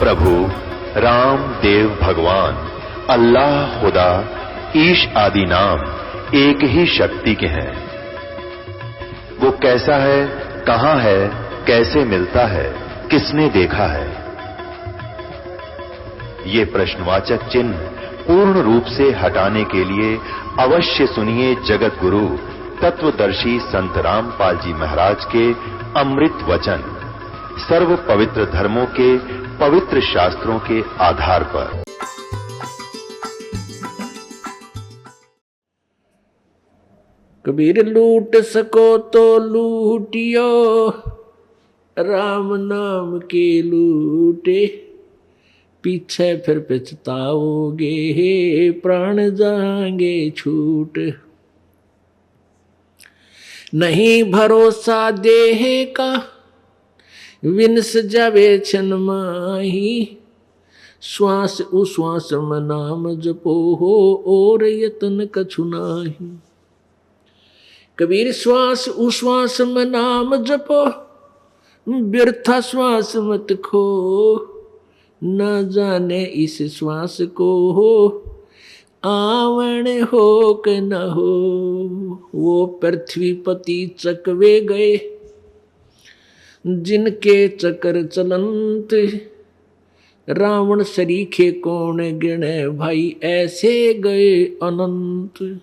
प्रभु राम देव भगवान अल्लाह खुदा ईश आदि नाम एक ही शक्ति के हैं। वो कैसा है, कहां है, कैसे मिलता है, किसने देखा है? ये प्रश्नवाचक चिन्ह पूर्ण रूप से हटाने के लिए अवश्य सुनिए जगत गुरु तत्वदर्शी संत रामपाल जी महाराज के अमृत वचन सर्व पवित्र धर्मों के पवित्र शास्त्रों के आधार पर। कबीर लूट सको तो लूटियो, राम नाम के लूटे, पीछे फिर पछताओगे, प्राण जाएंगे छूट। नहीं भरोसा देह का, विनस जावे छन माही, श्वास उश्वास में नाम जपो हो, और यतन कछु नाही। कबीर श्वास उश्वास में नाम जपो, व्यर्था श्वास मत खो, न जाने इस श्वास को हो, आवण हो के न हो। वो पृथ्वी पति चकवे गए, जिनके चक्र चलंत, रावण सरीखे कौन गिणे, भाई ऐसे गए अनंत।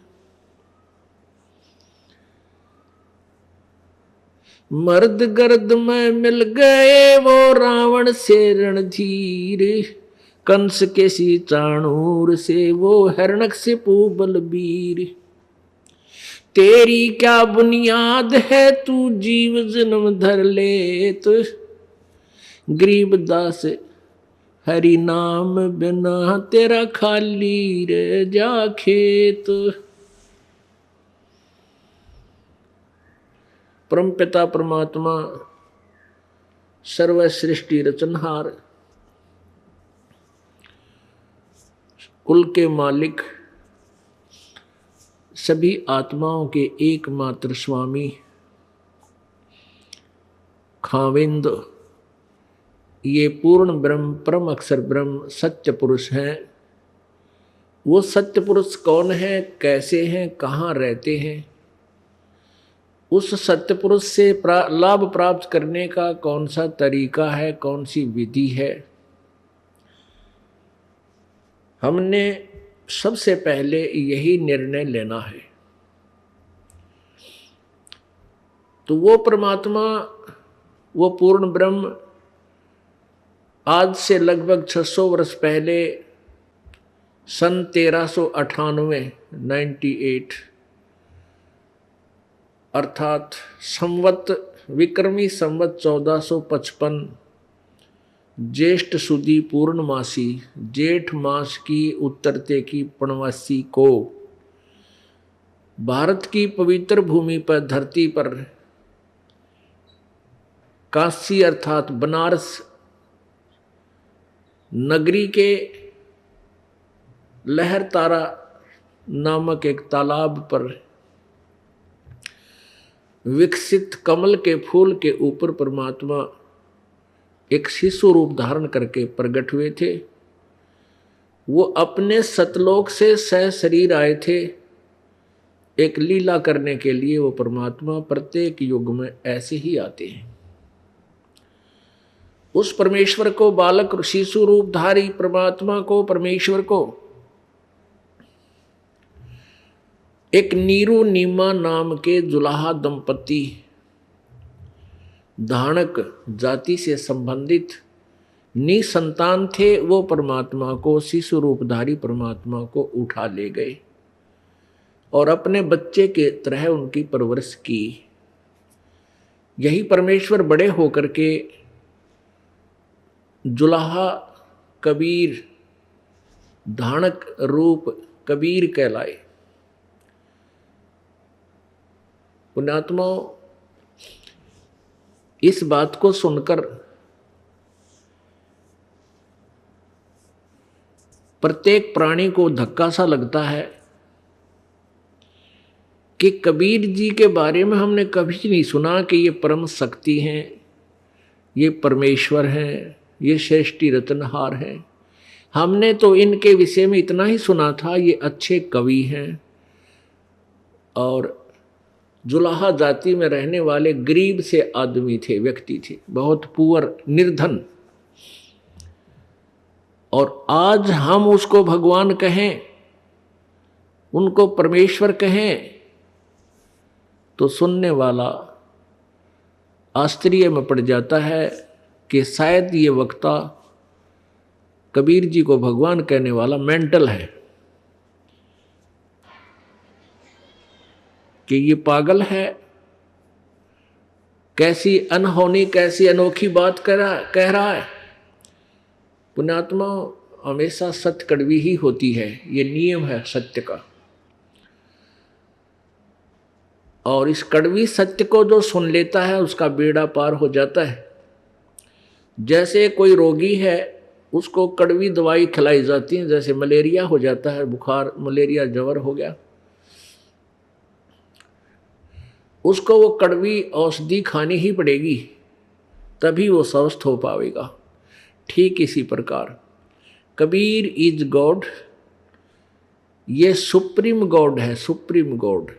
मर्द गर्द में मिल गए वो रावण से रणधीर, कंस के सी चाणूर से वो हिरण्यकशिपु बलबीर। तेरी क्या बुनियाद है, तू जीव जन्म धर ले, तो गरीबदास हरि नाम बिना तेरा खाली रह जा खेत। परमपिता परमात्मा सर्व सृष्टि रचनहार, कुल के मालिक, सभी आत्माओं के एकमात्र स्वामी, खाविंद, ये पूर्ण ब्रह्म परम अक्षर ब्रह्म सत्य पुरुष हैं। वो सत्य पुरुष कौन है, कैसे हैं, कहाँ रहते हैं? उस सत्य पुरुष से लाभ प्राप्त करने का कौन सा तरीका है, कौन सी विधि है? हमने सबसे पहले यही निर्णय लेना है। तो वो परमात्मा, वो पूर्ण ब्रह्म आज से लगभग 600 वर्ष पहले सन 1398 अर्थात संवत विक्रमी संवत 1455 ज्येष्ठ सुदी पूर्णमासी, जेठ मास की उत्तरते की पूर्णमासी को भारत की पवित्र भूमि पर, धरती पर, काशी अर्थात बनारस नगरी के लहर तारा नामक एक तालाब पर विकसित कमल के फूल के ऊपर परमात्मा एक शिशु रूप धारण करके प्रकट हुए थे। वो अपने सतलोक से सह शरीर आए थे एक लीला करने के लिए। वो परमात्मा प्रत्येक युग में ऐसे ही आते हैं। उस परमेश्वर को, बालक शिशु रूपधारी परमात्मा को, परमेश्वर को एक नीरू नीमा नाम के जुलाहा दंपति धानक जाति से संबंधित निसंतान थे। वो परमात्मा को, शिशु रूपधारी परमात्मा को उठा ले गए और अपने बच्चे के तरह उनकी परवरिश की। यही परमेश्वर बड़े होकर के जुलाहा कबीर, धानक रूप कबीर कहलाए। पुण्यात्माओं, इस बात को सुनकर प्रत्येक प्राणी को धक्का सा लगता है कि कबीर जी के बारे में हमने कभी नहीं सुना कि ये परम शक्ति हैं, ये परमेश्वर हैं, ये श्रेष्ठी रत्नहार हैं। हमने तो इनके विषय में इतना ही सुना था, ये अच्छे कवि हैं और जुलाहा जाति में रहने वाले गरीब से आदमी थे, व्यक्ति थे, बहुत पुअर, निर्धन। और आज हम उसको भगवान कहें, उनको परमेश्वर कहें, तो सुनने वाला आश्चर्य में पड़ जाता है कि शायद ये वक्ता कबीर जी को भगवान कहने वाला मेंटल है, कि ये पागल है। कैसी अनहोनी, कैसी अनोखी बात कह रहा है। पुण्यात्मा, हमेशा सत्य कड़वी ही होती है, ये नियम है सत्य का। और इस कड़वी सत्य को जो सुन लेता है उसका बेड़ा पार हो जाता है। जैसे कोई रोगी है, उसको कड़वी दवाई खिलाई जाती है, जैसे मलेरिया हो जाता है, बुखार, मलेरिया ज्वर हो गया, उसको वो कड़वी औषधि खानी ही पड़ेगी, तभी वो स्वस्थ हो पाएगा। ठीक इसी प्रकार कबीर इज गॉड, ये सुप्रीम गॉड है, सुप्रीम गॉड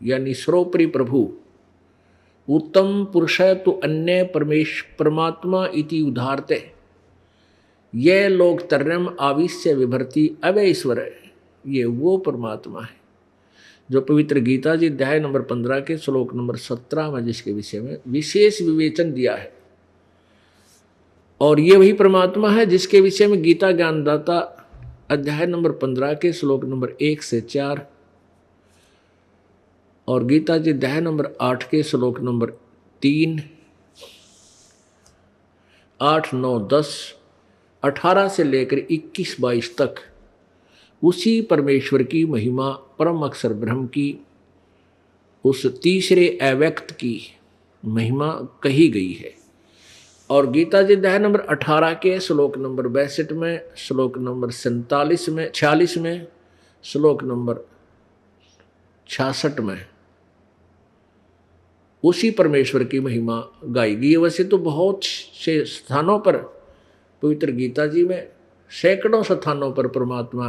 यानी सर्वोपरि प्रभु। उत्तम पुरुष तो अन्य परमात्मा इति उदाहरते, ये लोग तर्यम आविश्य विभर्ति अवय ईश्वर, ये वो परमात्मा है जो पवित्र गीता जी अध्याय नंबर 15 के श्लोक नंबर 17 में जिसके विषय में विशेष विवेचन दिया है। और ये वही परमात्मा है जिसके विषय में गीता ज्ञानदाता अध्याय नंबर 15 के श्लोक नंबर 1 से 4 और गीता जी अध्याय नंबर 8 के श्लोक नंबर 3, 8, 9, 10, 18 से लेकर 21, 22 तक उसी परमेश्वर की महिमा, परम अक्षर ब्रह्म की, उस तीसरे अव्यक्त की महिमा कही गई है। और गीता जी अध्याय नंबर 18 के श्लोक नंबर 62 में, श्लोक नंबर 47 में, 46 में, श्लोक नंबर 66 में उसी परमेश्वर की महिमा गाई गई है। वैसे तो बहुत से स्थानों पर पवित्र गीता जी में, सैकड़ों स्थानों पर परमात्मा,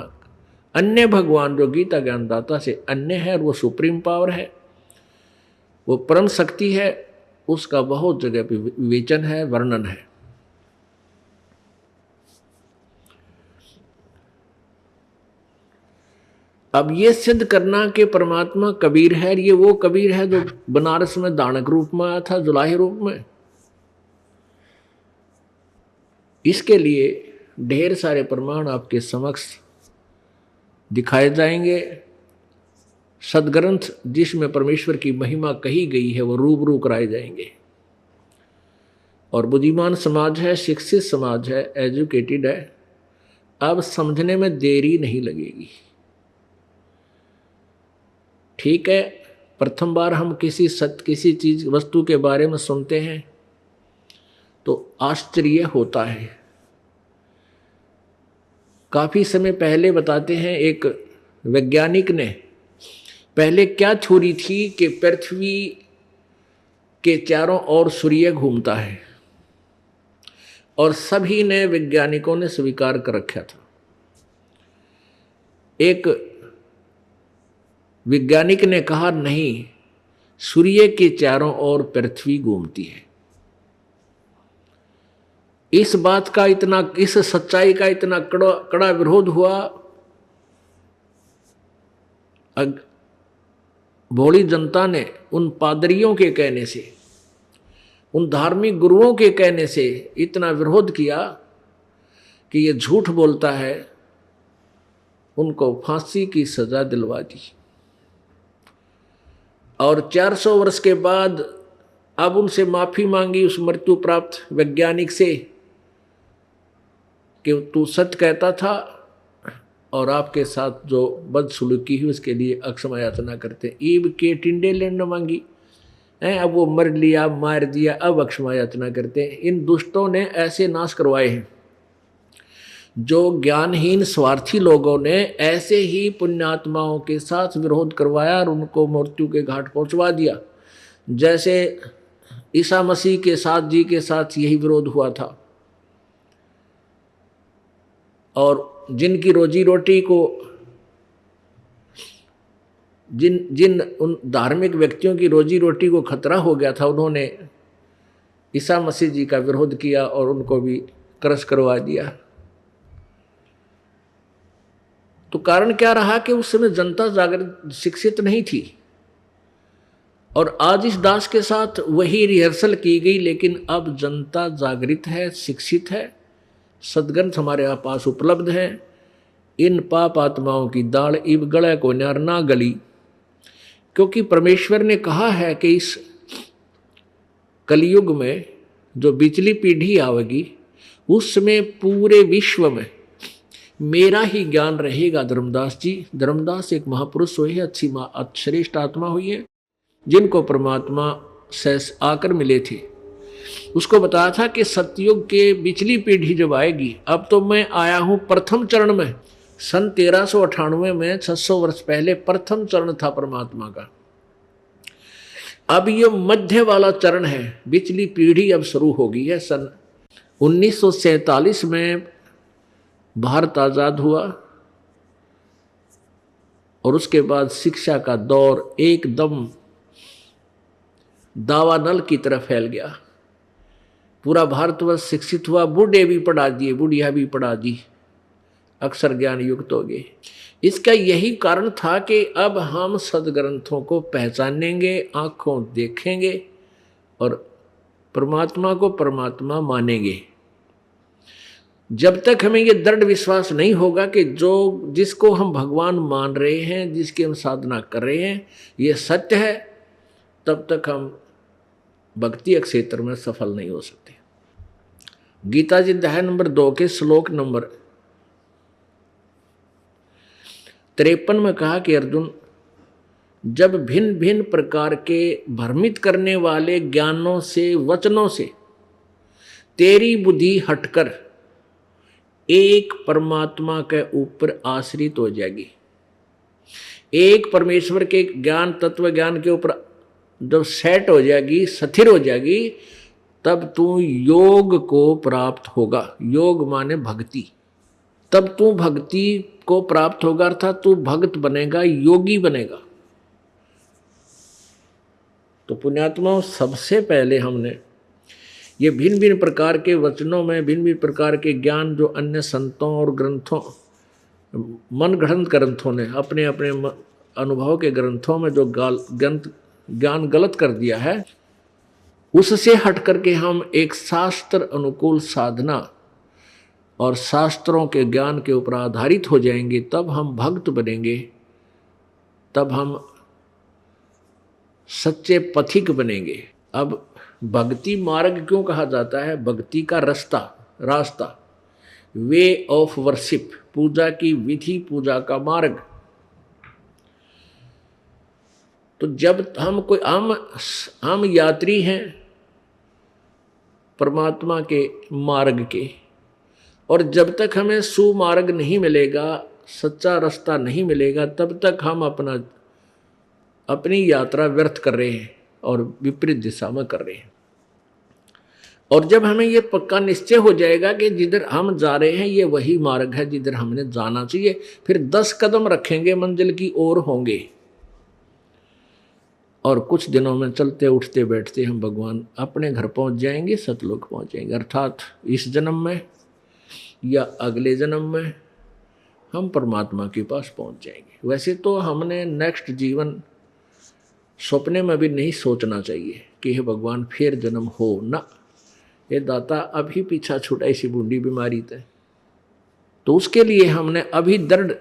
अन्य भगवान जो गीता ज्ञानदाता से अन्य है, और वो सुप्रीम पावर है, वो परम शक्ति है, उसका बहुत जगह पे विवेचन है, वर्णन है। अब ये सिद्ध करना कि परमात्मा कबीर है, ये वो कबीर है जो बनारस में दानक रूप में आया था, जुलाही रूप में, इसके लिए ढेर सारे प्रमाण आपके समक्ष दिखाए जाएंगे। सदग्रंथ जिसमें परमेश्वर की महिमा कही गई है वो रूबरू कराए जाएंगे। और बुद्धिमान समाज है, शिक्षित समाज है, एजुकेटेड है, अब समझने में देरी नहीं लगेगी। ठीक है, प्रथम बार हम किसी चीज वस्तु के बारे में सुनते हैं तो आश्चर्य होता है। काफी समय पहले बताते हैं, एक वैज्ञानिक ने पहले क्या थ्योरी थी कि पृथ्वी के चारों ओर सूर्य घूमता है, और सभी ने, वैज्ञानिकों ने स्वीकार कर रखा था। एक वैज्ञानिक ने कहा नहीं, सूर्य के चारों ओर पृथ्वी घूमती है। इस बात का इतना, इस सच्चाई का इतना कड़ा विरोध हुआ। भोली जनता ने उन पादरियों के कहने से, उन धार्मिक गुरुओं के कहने से इतना विरोध किया कि ये झूठ बोलता है, उनको फांसी की सजा दिलवा दी। और 400 वर्ष के बाद अब उनसे माफी मांगी उस मृत्यु प्राप्त वैज्ञानिक से कि तू सत्य कहता था और आपके साथ जो बदसलूकी हुई उसके लिए अक्षमा याचना करते। ईब के टिंडे लेने मांगी हैं, अब वो मर लिया, मार दिया, अब अक्षमा याचना करते हैं। इन दुष्टों ने ऐसे नाश करवाए हैं। जो ज्ञानहीन स्वार्थी लोगों ने ऐसे ही पुण्यात्माओं के साथ विरोध करवाया और उनको मृत्यु के घाट पहुंचवा दिया। जैसे ईसा मसीह के साथ, जी के साथ यही विरोध हुआ था। और जिनकी रोजी रोटी को जिन उन धार्मिक व्यक्तियों की रोजी रोटी को खतरा हो गया था, उन्होंने ईसा मसीह जी का विरोध किया और उनको भी क्रश करवा दिया। तो कारण क्या रहा कि उस समय जनता जागृत शिक्षित नहीं थी। और आज इस दास के साथ वही रिहर्सल की गई, लेकिन अब जनता जागृत है, शिक्षित है, सदग्रंथ हमारे पास उपलब्ध है। इन पाप आत्माओं की दाढ़ इब गले को न्यार ना गली, क्योंकि परमेश्वर ने कहा है कि इस कलयुग में जो बिचली पीढ़ी आवेगी उसमें पूरे विश्व में मेरा ही ज्ञान रहेगा। धर्मदास जी, धर्मदास एक महापुरुष हुए हैं, अच्छी श्रेष्ठ आत्मा हुई है, जिनको परमात्मा से आकर मिले थे। उसको बताया था कि सतयुग के बिचली पीढ़ी जब आएगी, अब तो मैं आया हूं प्रथम चरण में। सन 1398 में 600 वर्ष पहले प्रथम चरण था परमात्मा का। अब ये मध्य वाला चरण है, बिचली पीढ़ी अब शुरू हो गई है। सन 1947 में भारत आजाद हुआ और उसके बाद शिक्षा का दौर एकदम दावानल की तरफ फैल गया। पूरा भारतवर्ष शिक्षित हुआ, बूढ़े भी पढ़ा दिए, बुढ़िया भी पढ़ा दी, अक्षर ज्ञान युक्त हो गए। इसका यही कारण था कि अब हम सदग्रंथों को पहचानेंगे, आंखों देखेंगे और परमात्मा को परमात्मा मानेंगे। जब तक हमें ये दृढ़ विश्वास नहीं होगा कि जिसको हम भगवान मान रहे हैं, जिसकी हम साधना कर रहे हैं, ये सत्य है, तब तक हम भक्ति क्षेत्र में सफल नहीं हो सकते। गीता जी अध्याय नंबर 2 के श्लोक नंबर 53 में कहा कि अर्जुन, जब भिन्न भिन्न प्रकार के भ्रमित करने वाले ज्ञानों से, वचनों से तेरी बुद्धि हटकर एक परमात्मा के ऊपर आश्रित हो जाएगी, एक परमेश्वर के ज्ञान, तत्व ज्ञान के ऊपर जब सेट हो जाएगी, स्थिर हो जाएगी, तब तू योग को प्राप्त होगा। योग माने भक्ति। तब तू भक्ति को प्राप्त होगा, अर्थात तू भक्त बनेगा, योगी बनेगा। तो पुण्यात्माओं, सबसे पहले हमने ये भिन्न भिन्न प्रकार के वचनों में, भिन्न भिन्न प्रकार के ज्ञान जो अन्य संतों और ग्रंथों, मन गढ़ंत ग्रंथों ने अपने अपने अनुभव के ग्रंथों में जो ज्ञान गलत कर दिया है, उससे हट करके हम एक शास्त्र अनुकूल साधना और शास्त्रों के ज्ञान के ऊपर आधारित हो जाएंगे, तब हम भक्त बनेंगे, तब हम सच्चे पथिक बनेंगे। अब भक्ति मार्ग क्यों कहा जाता है? भक्ति का रास्ता, वे ऑफ वर्शिप, पूजा की विधि, पूजा का मार्ग। तो जब हम यात्री हैं परमात्मा के मार्ग के, और जब तक हमें सुमार्ग नहीं मिलेगा, सच्चा रास्ता नहीं मिलेगा, तब तक हम अपनी यात्रा व्यर्थ कर रहे हैं और विपरीत दिशा में कर रहे हैं। और जब हमें ये पक्का निश्चय हो जाएगा कि जिधर हम जा रहे हैं ये वही मार्ग है जिधर हमने जाना चाहिए, फिर 10 कदम रखेंगे, मंजिल की ओर होंगे, और कुछ दिनों में चलते उठते बैठते हम भगवान अपने घर पहुंच जाएंगे, सतलोक पहुंच जाएंगे। अर्थात इस जन्म में या अगले जन्म में हम परमात्मा के पास पहुंच जाएंगे। वैसे तो हमने नेक्स्ट जीवन सपने में भी नहीं सोचना चाहिए कि हे भगवान फिर जन्म हो ना, ये दाता अभी पीछा छूटा इसी बूढ़ी बीमारी थे। तो उसके लिए हमने अभी दृढ़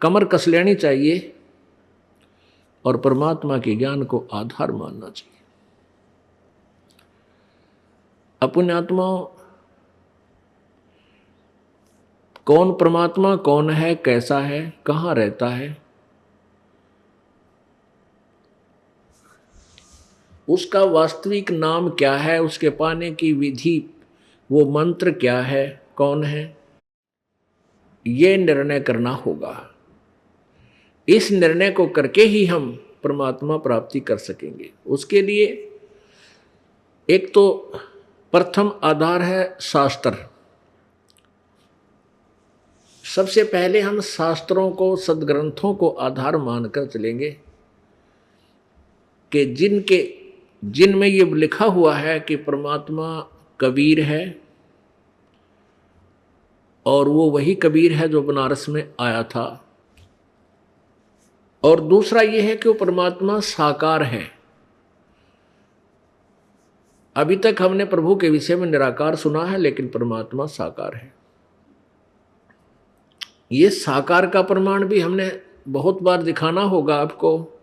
कमर कस लेनी चाहिए और परमात्मा के ज्ञान को आधार मानना चाहिए। अपने आत्माओं, कौन परमात्मा कौन है, कैसा है, कहाँ रहता है, उसका वास्तविक नाम क्या है, उसके पाने की विधि, वो मंत्र क्या है, कौन है, ये निर्णय करना होगा। इस निर्णय को करके ही हम परमात्मा प्राप्ति कर सकेंगे। उसके लिए एक तो प्रथम आधार है शास्त्र। सबसे पहले हम शास्त्रों को, सदग्रंथों को आधार मानकर चलेंगे कि जिनमें ये लिखा हुआ है कि परमात्मा कबीर है, और वो वही कबीर है जो बनारस में आया था। और दूसरा ये है कि वो परमात्मा साकार है। अभी तक हमने प्रभु के विषय में निराकार सुना है, लेकिन परमात्मा साकार है। ये साकार का प्रमाण भी हमने बहुत बार दिखाना होगा आपको।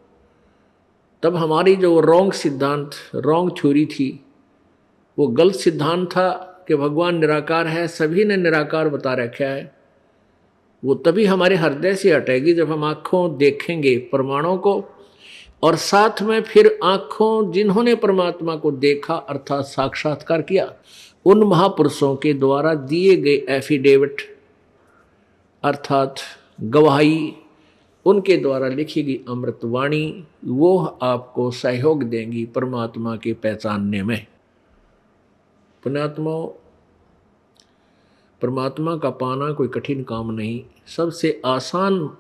तब हमारी जो रॉन्ग सिद्धांत, रॉन्ग थ्योरी थी, वो गलत सिद्धांत था कि भगवान निराकार है, सभी ने निराकार बता रखा है, वो तभी हमारे हृदय से हटेगी जब हम आँखों देखेंगे प्रमाणों को, और साथ में फिर आँखों जिन्होंने परमात्मा को देखा अर्थात साक्षात्कार किया, उन महापुरुषों के द्वारा दिए गए एफिडेविट अर्थात गवाही, उनके द्वारा लिखी गई अमृतवाणी, वो आपको सहयोग देंगी परमात्मा के पहचानने में। पुण्यात्मा, परमात्मा का पाना कोई कठिन काम नहीं। सबसे आसान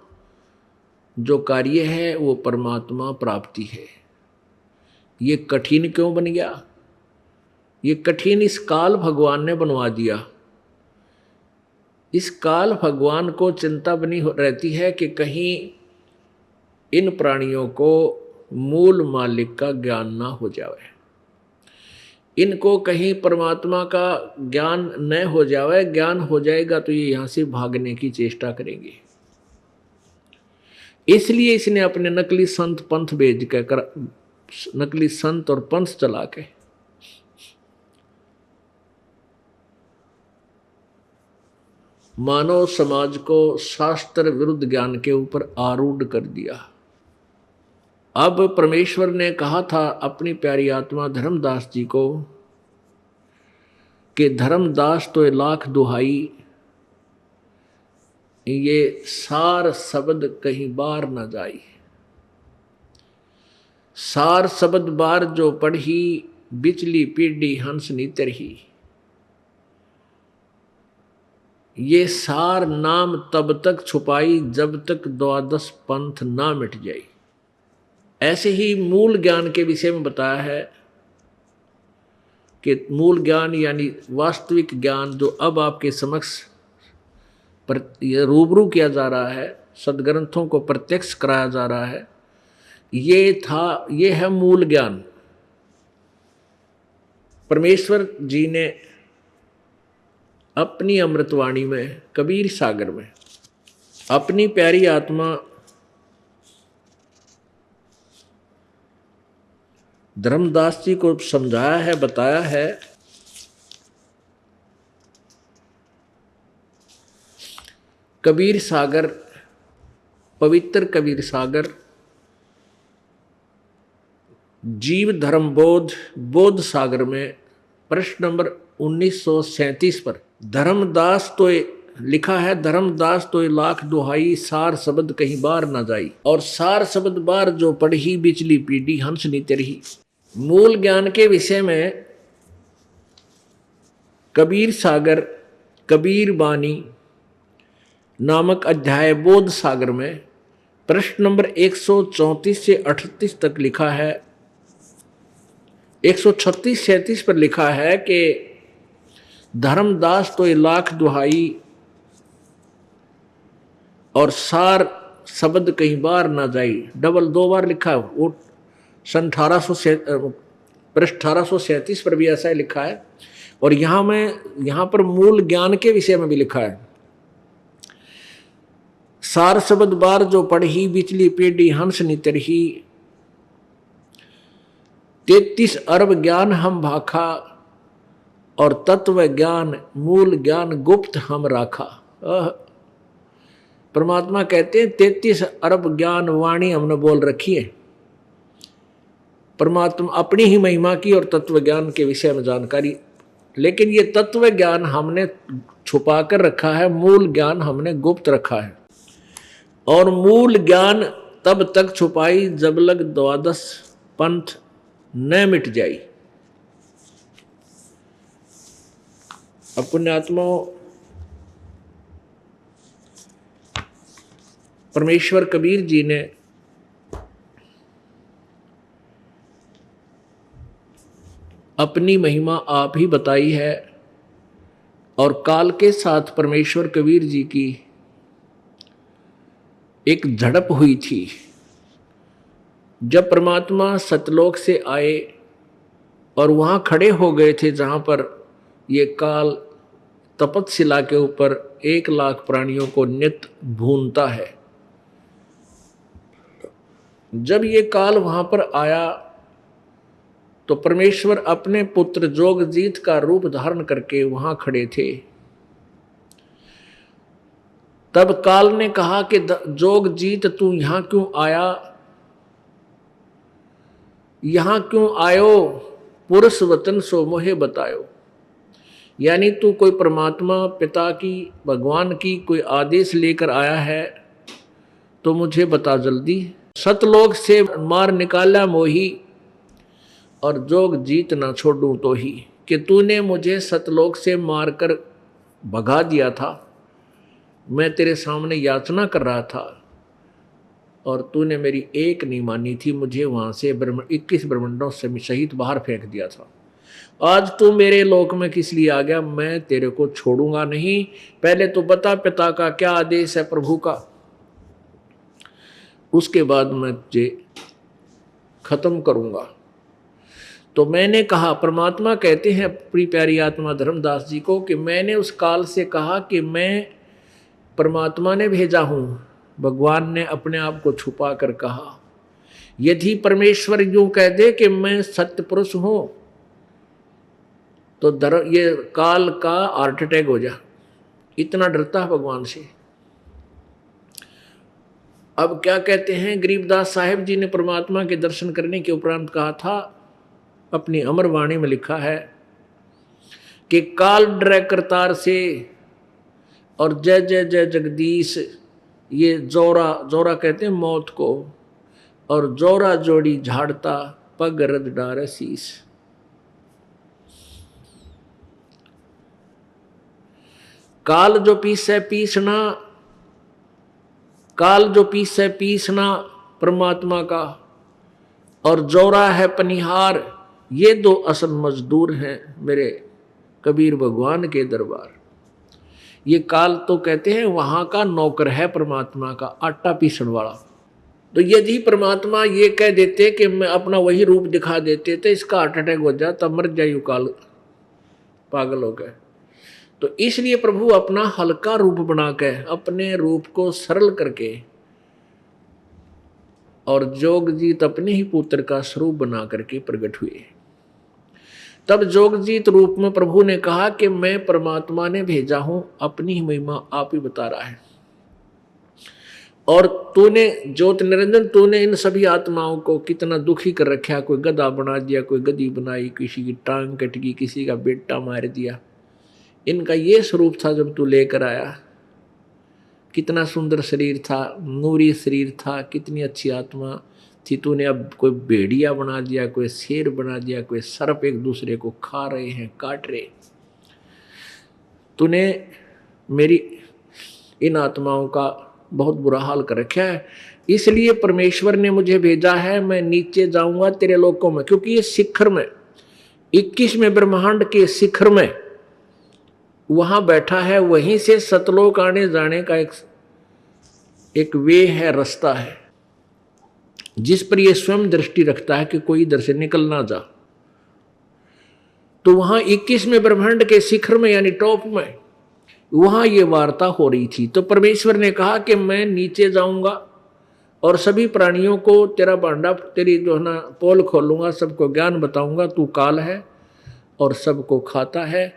जो कार्य है वो परमात्मा प्राप्ति है। ये कठिन क्यों बन गया? ये कठिन इस काल भगवान ने बनवा दिया। इस काल भगवान को चिंता बनी रहती है कि कहीं इन प्राणियों को मूल मालिक का ज्ञान ना हो जाए, इनको कहीं परमात्मा का ज्ञान न हो जाए। ज्ञान हो जाएगा तो ये यहाँ से भागने की चेष्टा करेंगे। इसलिए इसने अपने नकली संत पंथ भेज कर, नकली संत और पंथ चला के मानव समाज को शास्त्र विरुद्ध ज्ञान के ऊपर आरूढ़ कर दिया। अब परमेश्वर ने कहा था अपनी प्यारी आत्मा धर्मदास जी को कि धर्मदास तो लाख दुहाई, ये सार शब्द कहीं बार न जाई। सार शब्द बार जो पढ़ी, बिचली पीढ़ी हंस नीतर ही। ये सार नाम तब तक छुपाई जब तक द्वादश पंथ ना मिट जाए। ऐसे ही मूल ज्ञान के विषय में बताया है कि मूल ज्ञान यानी वास्तविक ज्ञान जो अब आपके समक्ष रूबरू किया जा रहा है, सदग्रंथों को प्रत्यक्ष कराया जा रहा है, ये है मूल ज्ञान। परमेश्वर जी ने अपनी अमृतवाणी में, कबीर सागर में, अपनी प्यारी आत्मा धर्मदास जी को समझाया है, बताया है। कबीर सागर, पवित्र कबीर सागर, जीव धर्म बोध, बोध सागर में प्रश्न नंबर 1937 पर धर्मदास तो लिखा है, धर्मदास तो लाख दुहाई, सार शब्द कहीं बार न जाई। और सार शब्द बार जो पढ़ी, बिचली पीढ़ी हंस नीतर ही। मूल ज्ञान के विषय में कबीर सागर, कबीर बानी नामक अध्याय बोध सागर में प्रश्न नंबर 134 से 38 तक लिखा है, 136-37 पर लिखा है कि धर्मदास तो लाख दुहाई और सार शब्द कहीं बार ना जाई। डबल 2 बार लिखा है। वो सन 1837 पर भी ऐसा ही लिखा है, और यहाँ पर मूल ज्ञान के विषय में भी लिखा है। सार शब्द बार जो पढ़ी, बिचली पीढ़ी हंस नितर ही। 33 अरब ज्ञान हम भाखा, और तत्व ज्ञान मूल ज्ञान गुप्त हम राखा। परमात्मा कहते हैं 33 अरब ज्ञान वाणी हमने बोल रखी है। परमात्मा अपनी ही महिमा की और तत्व ज्ञान के विषय में जानकारी, लेकिन ये तत्व ज्ञान हमने छुपा कर रखा है, मूल ज्ञान हमने गुप्त रखा है। और मूल ज्ञान तब तक छुपाई जब लग द्वादश पंथ न मिट जाई। अब पुण्यात्माओं, परमेश्वर कबीर जी ने अपनी महिमा आप ही बताई है और काल के साथ परमेश्वर कबीर जी की एक झड़प हुई थी। जब परमात्मा सतलोक से आए और वहाँ खड़े हो गए थे जहाँ पर ये काल तपतशिला के ऊपर 1 लाख प्राणियों को नित्य भूनता है। जब ये काल वहाँ पर आया तो परमेश्वर अपने पुत्र जोगजीत का रूप धारण करके वहां खड़े थे। तब काल ने कहा कि जोगजीत तू यहां क्यों आया, यहां क्यों आयो, पुरुष वतन सो मोहे बतायो। यानी तू कोई परमात्मा पिता की भगवान की कोई आदेश लेकर आया है तो मुझे बता जल्दी। सतलोक से मार निकाला मोही और जोग जीत ना छोड़ूं तो ही, कि तूने मुझे सतलोक से मारकर भगा दिया था। मैं तेरे सामने याचना कर रहा था और तूने मेरी एक नहीं मानी थी, मुझे वहां से 21 ब्रह्मंडों से सहित बाहर फेंक दिया था। आज तू मेरे लोक में किस लिए आ गया? मैं तेरे को छोड़ूंगा नहीं। पहले तो बता पिता का क्या आदेश है, प्रभु का, उसके बाद मैं तुझे खत्म करूंगा। तो मैंने कहा, परमात्मा कहते हैं अपनी प्यारी आत्मा धर्मदास जी को कि मैंने उस काल से कहा कि मैं परमात्मा ने भेजा हूं। भगवान ने अपने आप को छुपा कर कहा, यदि परमेश्वर यूं कह दे कि मैं सत्य पुरुष हूं तो ये काल का हार्ट अटैक हो जा। इतना डरता है भगवान से। अब क्या कहते हैं, गरीबदास साहिब जी ने परमात्मा के दर्शन करने के उपरांत कहा था, अपनी अमर वाणी में लिखा है कि काल डरे करतार से और जय जय जय जगदीश, ये जोरा जोरा कहते हैं मौत को, और जोरा जोड़ी झाड़ता पग रद डारे शीस। काल जो पीसे पीसना, काल जो पीसे पीसना परमात्मा का, और जोरा है पनिहार, ये 2 असल मजदूर हैं मेरे कबीर भगवान के दरबार। ये काल तो कहते हैं वहां का नौकर है परमात्मा का, आटा पीसण वाला। तो यदि परमात्मा ये कह देते कि मैं अपना वही रूप दिखा देते तो इसका हार्ट अटैक हो जाता, मर जायु काल, पागल हो गए। तो इसलिए प्रभु अपना हल्का रूप बना के, अपने रूप को सरल करके, और जोगजीत अपने ही पुत्र का स्वरूप बना करके प्रकट हुए। तब जोगजीत रूप में प्रभु ने कहा कि मैं परमात्मा ने भेजा हूं, अपनी ही महिमा आप ही बता रहा है। और तूने ज्योत निरंजन, तूने इन सभी आत्माओं को कितना दुखी कर रखा। कोई गधा बना दिया, कोई गधी बनाई, किसी की टांग कट गई, किसी का बेटा मार दिया। इनका ये स्वरूप था जब तू लेकर आया। कितना सुंदर शरीर था, नूरी शरीर था, कितनी अच्छी आत्मा थी। तूने अब कोई भेड़िया बना दिया, कोई शेर बना दिया, कोई सर्प एक दूसरे को खा रहे हैं, काट रहे। तूने मेरी इन आत्माओं का बहुत बुरा हाल कर रखा है। इसलिए परमेश्वर ने मुझे भेजा है, मैं नीचे जाऊंगा तेरे लोकों में, क्योंकि ये शिखर में 21वें ब्रह्मांड के शिखर में वहां बैठा है। वहीं से सतलोक आने जाने का एक वे है, रास्ता है, जिस पर यह स्वयं दृष्टि रखता है कि कोई इधर से निकल ना जा। तो वहां 21वें ब्रह्मांड के शिखर में यानी टॉप में वहां ये वार्ता हो रही थी। तो परमेश्वर ने कहा कि मैं नीचे जाऊंगा और सभी प्राणियों को तेरा भांडा, तेरी जो है ना पोल खोलूंगा, सबको ज्ञान बताऊंगा। तू काल है और सबको खाता है,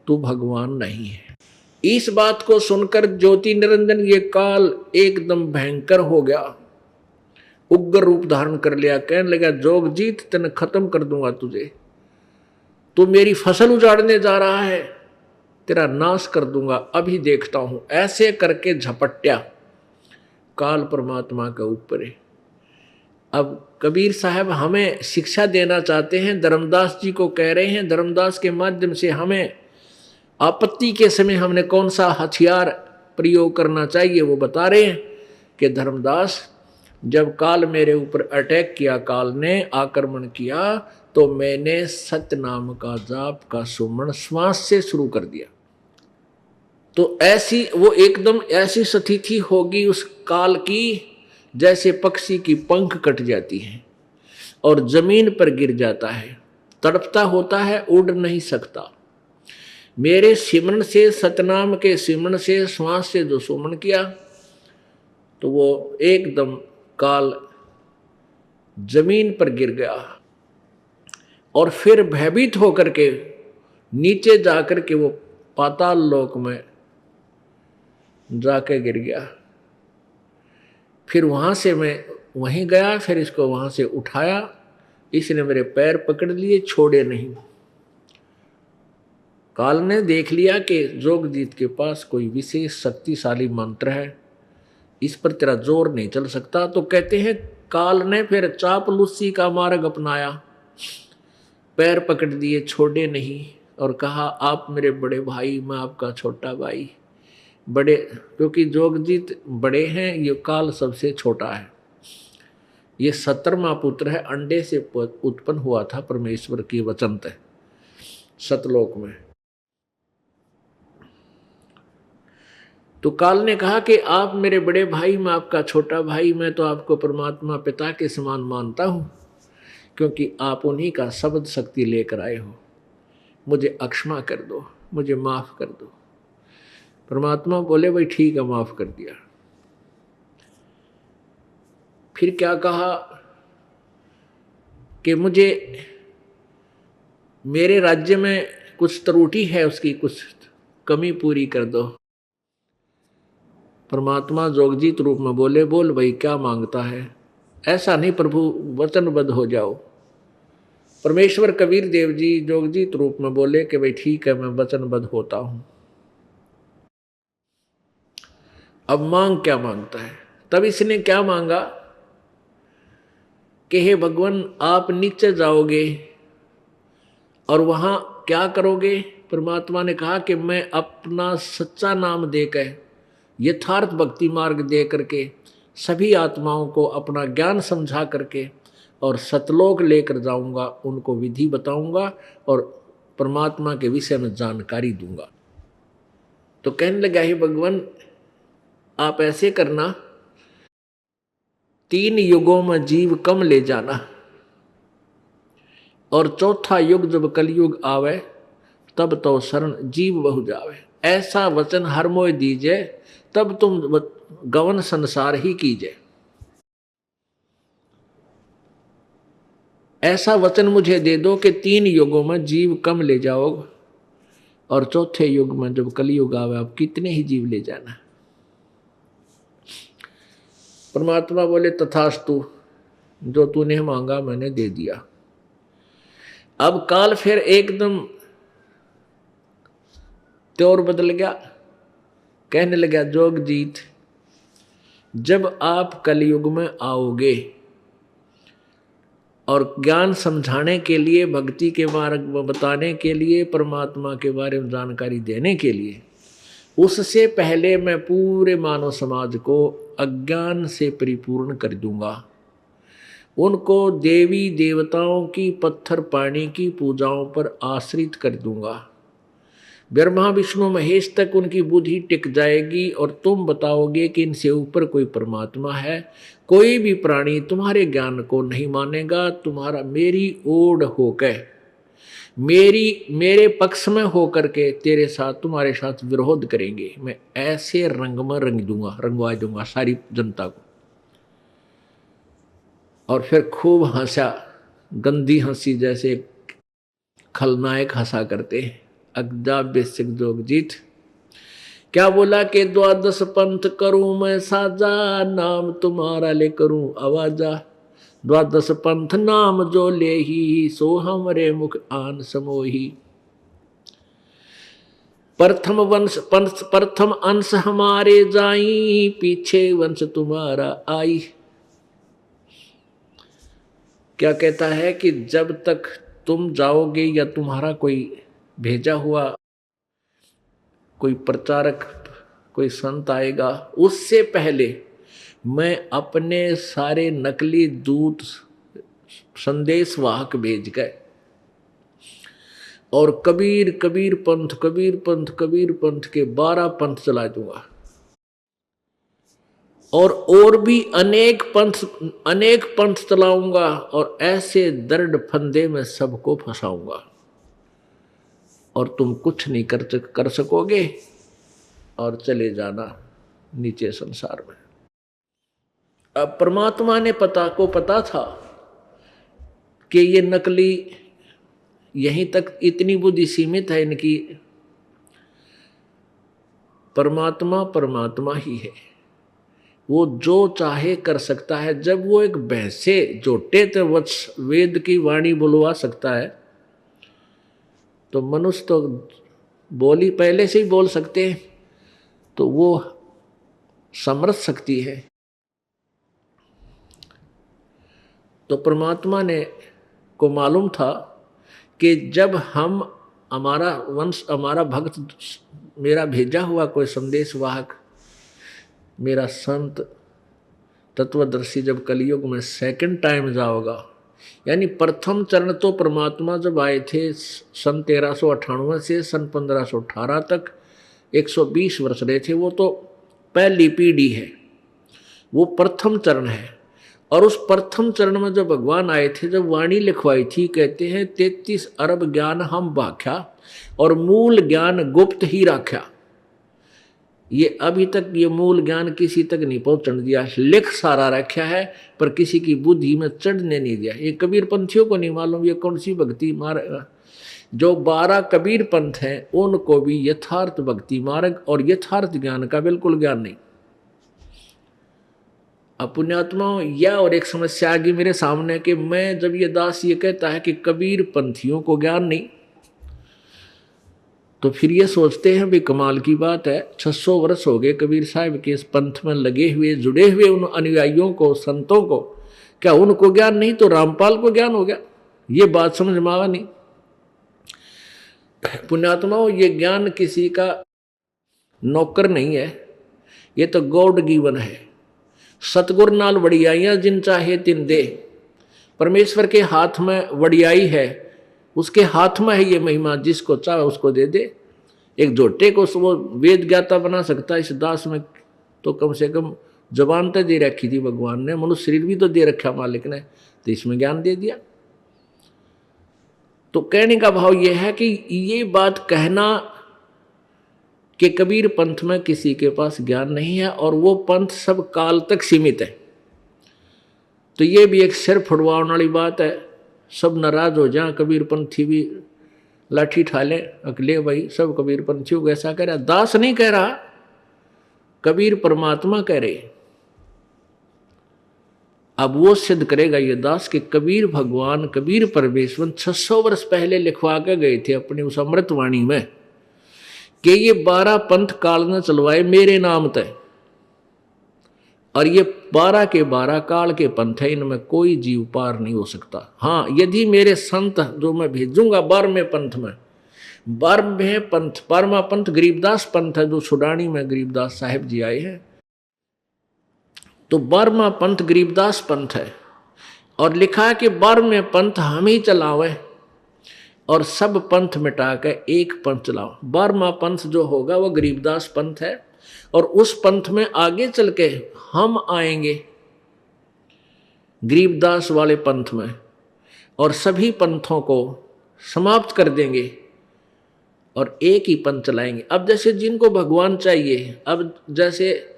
तू भगवान नहीं है। इस बात को सुनकर ज्योति निरंजन ये काल एकदम भयंकर हो गया, उग्र रूप धारण कर लिया। कहने लगा, जोगजीत तेने खत्म कर दूंगा तुझे, तू मेरी फसल उजाड़ने जा रहा है, तेरा नाश कर दूंगा, अभी देखता हूं। ऐसे करके झपट्या काल परमात्मा के ऊपर। अब कबीर साहब हमें शिक्षा देना चाहते हैं, धर्मदास जी को कह रहे हैं, धर्मदास के माध्यम से हमें आपत्ति के समय हमने कौन सा हथियार प्रयोग करना चाहिए वो बता रहे हैं। कि धर्मदास, जब काल मेरे ऊपर अटैक किया, काल ने आक्रमण किया, तो मैंने सत्य नाम का जाप का सुमरण श्वास से शुरू कर दिया। तो ऐसी वो एकदम ऐसी स्थिति होगी उस काल की जैसे पक्षी की पंख कट जाती है और जमीन पर गिर जाता है, तड़पता होता है, उड़ नहीं सकता। मेरे सिमरण से, सतनाम के सिमरण से, श्वास से जो सुमरण किया, तो वो एकदम काल जमीन पर गिर गया और फिर भयभीत होकर के नीचे जाकर के वो पाताल लोक में जाके गिर गया। फिर वहां से मैं वहीं गया, फिर इसको वहां से उठाया, इसने मेरे पैर पकड़ लिए, छोड़े नहीं। काल ने देख लिया कि जोगजीत के पास कोई विशेष शक्तिशाली मंत्र है, इस पर तेरा जोर नहीं चल सकता। तो कहते हैं काल ने फिर चापलूसी का मार्ग अपनाया, पैर पकड़ दिए, छोड़े नहीं, और कहा आप मेरे बड़े भाई, मैं आपका छोटा भाई। बड़े, क्योंकि जोगजीत बड़े हैं, ये काल सबसे छोटा है। ये 17वां पुत्र है, अंडे से उत्पन्न हुआ था, परमेश्वर की वचन है सतलोक में। तो काल ने कहा कि आप मेरे बड़े भाई, मैं आपका छोटा भाई, मैं तो आपको परमात्मा पिता के समान मानता हूँ, क्योंकि आप उन्हीं का शब्द शक्ति लेकर आए हो। मुझे अक्षमा कर दो, मुझे माफ कर दो। परमात्मा बोले भाई ठीक है, माफ कर दिया। फिर क्या कहा कि मुझे मेरे राज्य में कुछ त्रुटि है, उसकी कुछ कमी पूरी कर दो। परमात्मा जोगजीत रूप में बोले, बोल भाई क्या मांगता है। ऐसा नहीं प्रभु, वचनबद्ध हो जाओ। परमेश्वर कबीर देव जी जोगजीत रूप में बोले कि भाई ठीक है, मैं वचनबद्ध होता हूं। अब मांग क्या मांगता है। तब इसने क्या मांगा कि हे भगवान, आप नीचे जाओगे और वहां क्या करोगे। परमात्मा ने कहा कि मैं अपना सच्चा नाम देकर, यथार्थ भक्ति मार्ग दे करके, सभी आत्माओं को अपना ज्ञान समझा करके और सतलोक लेकर जाऊंगा, उनको विधि बताऊंगा और परमात्मा के विषय में जानकारी दूंगा। तो कहने लगा, हे भगवान आप ऐसे करना, 3 युगों में जीव कम ले जाना, और चौथा युग जब कलयुग आवे, तब तो शरण जीव बहु जावे। ऐसा वचन हर मोय दीजिए, तब तुम गवन संसार ही कीजिए। ऐसा वचन मुझे दे दो कि 3 युगों में जीव कम ले जाओगे, और चौथे युग में जब कलयुग आवे, आप कितने ही जीव ले जाना। परमात्मा बोले तथास्तु, जो तूने मांगा मैंने दे दिया। अब काल फिर एकदम त्योर बदल गया, कहने लगा, जोगजीत जब आप कलयुग में आओगे और ज्ञान समझाने के लिए, भक्ति के मार्ग में बताने के लिए, परमात्मा के बारे में जानकारी देने के लिए, उससे पहले मैं पूरे मानव समाज को अज्ञान से परिपूर्ण कर दूंगा। उनको देवी देवताओं की, पत्थर पानी की पूजाओं पर आश्रित कर दूंगा। ब्रह्मा विष्णु महेश तक उनकी बुद्धि टिक जाएगी और तुम बताओगे कि इनसे ऊपर कोई परमात्मा है। कोई भी प्राणी तुम्हारे ज्ञान को नहीं मानेगा। तुम्हारा मेरी ओर होकर, मेरे पक्ष में होकर के तेरे साथ, तुम्हारे साथ विरोध करेंगे। मैं ऐसे रंग में रंगवा दूंगा सारी जनता को। और फिर खूब हंसा, गंदी हंसी जैसे खलनायक हंसा करते हैं। अगदाब्य सिख जोगजीत क्या बोला कि 12 पंथ करूं मैं साजा, नाम तुम्हारा ले करूं आवाजा। 12 पंथ नाम जो ले ही, सो हमरे मुख आन समोही। प्रथम अंश हमारे जाई, पीछे वंश तुम्हारा आई। क्या कहता है कि जब तक तुम जाओगे या तुम्हारा कोई भेजा हुआ कोई प्रचारक, कोई संत आएगा, उससे पहले मैं अपने सारे नकली दूत संदेश वाहक भेज गए और कबीर कबीर पंथ कबीर पंथ कबीर पंथ के 12 पंथ चला दूंगा और भी अनेक पंथ चलाऊंगा और ऐसे दर्द फंदे में सबको फंसाऊंगा और तुम कुछ नहीं कर सकोगे और चले जाना नीचे संसार में। अब परमात्मा ने पता था कि ये नकली यहीं तक इतनी बुद्धि सीमित है इनकी, परमात्मा ही है, वो जो चाहे कर सकता है। जब वो एक भैंसे जोटे तो वत्स वेद की वाणी बुलवा सकता है तो मनुष्य तो बोली पहले से ही बोल सकते हैं, तो वो समर्थ शक्ति है। तो परमात्मा ने को मालूम था कि जब हमारा वंश, हमारा भक्त, मेरा भेजा हुआ कोई संदेश वाहक, मेरा संत तत्वदर्शी जब कलयुग में सेकंड टाइम जाओगा, यानी प्रथम चरण तो परमात्मा जब आए थे सन 1398 से सन 1518 तक 120 वर्ष रहे थे, वो तो पहली पीढ़ी है, वो प्रथम चरण है। और उस प्रथम चरण में जब भगवान आए थे, जब वाणी लिखवाई थी, कहते हैं 33 अरब ज्ञान हम बाख्या और मूल ज्ञान गुप्त ही राख्या। ये अभी तक ये मूल ज्ञान किसी तक नहीं पहुंचने दिया, लिख सारा रखा है पर किसी की बुद्धि में चढ़ने नहीं दिया। ये कबीर पंथियों को नहीं मालूम ये कौन सी भक्ति मार्ग। जो 12 कबीर पंथ हैं उनको भी यथार्थ भक्ति मार्ग और यथार्थ ज्ञान का बिल्कुल ज्ञान नहीं। अब पुण्यात्माओं, यह और एक समस्या आ गई मेरे सामने कि मैं जब ये दास ये कहता है कि कबीर पंथियों को ज्ञान नहीं, तो फिर ये सोचते हैं भी कमाल की बात है, 600 वर्ष हो गए कबीर साहब के इस पंथ में लगे हुए, जुड़े हुए उन अनुयायियों को, संतों को, क्या उनको ज्ञान नहीं तो रामपाल को ज्ञान हो गया? ये बात समझ में आवा नहीं। पुण्यात्माओं, ये ज्ञान किसी का नौकर नहीं है, ये तो गॉड गिवन है। सतगुर नाल वडियाइयां जिन चाहे तिन दे। परमेश्वर के हाथ में वडियाई है, उसके हाथ में है ये महिमा, जिसको चाहे उसको दे दे। एक झोटे को वो वेद ज्ञाता बना सकता है, इस दास में तो कम से कम जबान तो दे रखी थी भगवान ने, मनुष्य शरीर भी तो दे रखा मालिक ने, तो इसमें ज्ञान दे दिया। तो कहने का भाव यह है कि ये बात कहना कि कबीर पंथ में किसी के पास ज्ञान नहीं है और वो पंथ सब काल तक सीमित है, तो ये भी एक सिर फुड़वाने वाली बात है। सब नाराज हो जाए, कबीर पंथी भी लाठी ठाले, अकेले भाई सब कबीर पंथियों को ऐसा कह रहा। दास नहीं कह रहा, कबीर परमात्मा कह रहे। अब वो सिद्ध करेगा ये दास कि कबीर भगवान, कबीर परमेश्वर 600 वर्ष पहले लिखवा के गए थे अपनी उस अमृतवाणी में कि ये 12 पंथ काल ने चलवाए मेरे नाम तय, और ये 12 के 12 काल के पंथ है, इनमें कोई जीव पार नहीं हो सकता। हाँ, यदि मेरे संत जो मैं भेजूंगा 12वें पंथ में, 12वें पंथ, 12वां पंथ गरीबदास पंथ है, जो सुडानी में गरीबदास साहिब जी आए हैं, तो 12वां पंथ गरीबदास पंथ है। और लिखा है कि 12वें पंथ हम ही चलावे और सब पंथ मिटा के एक पंथ चलाओ। 12वां पंथ जो होगा वो गरीबदास पंथ है, और उस पंथ में आगे चल के हम आएंगे गरीबदास वाले पंथ में, और सभी पंथों को समाप्त कर देंगे और एक ही पंथ चलाएंगे। अब जैसे जिनको भगवान चाहिए, अब जैसे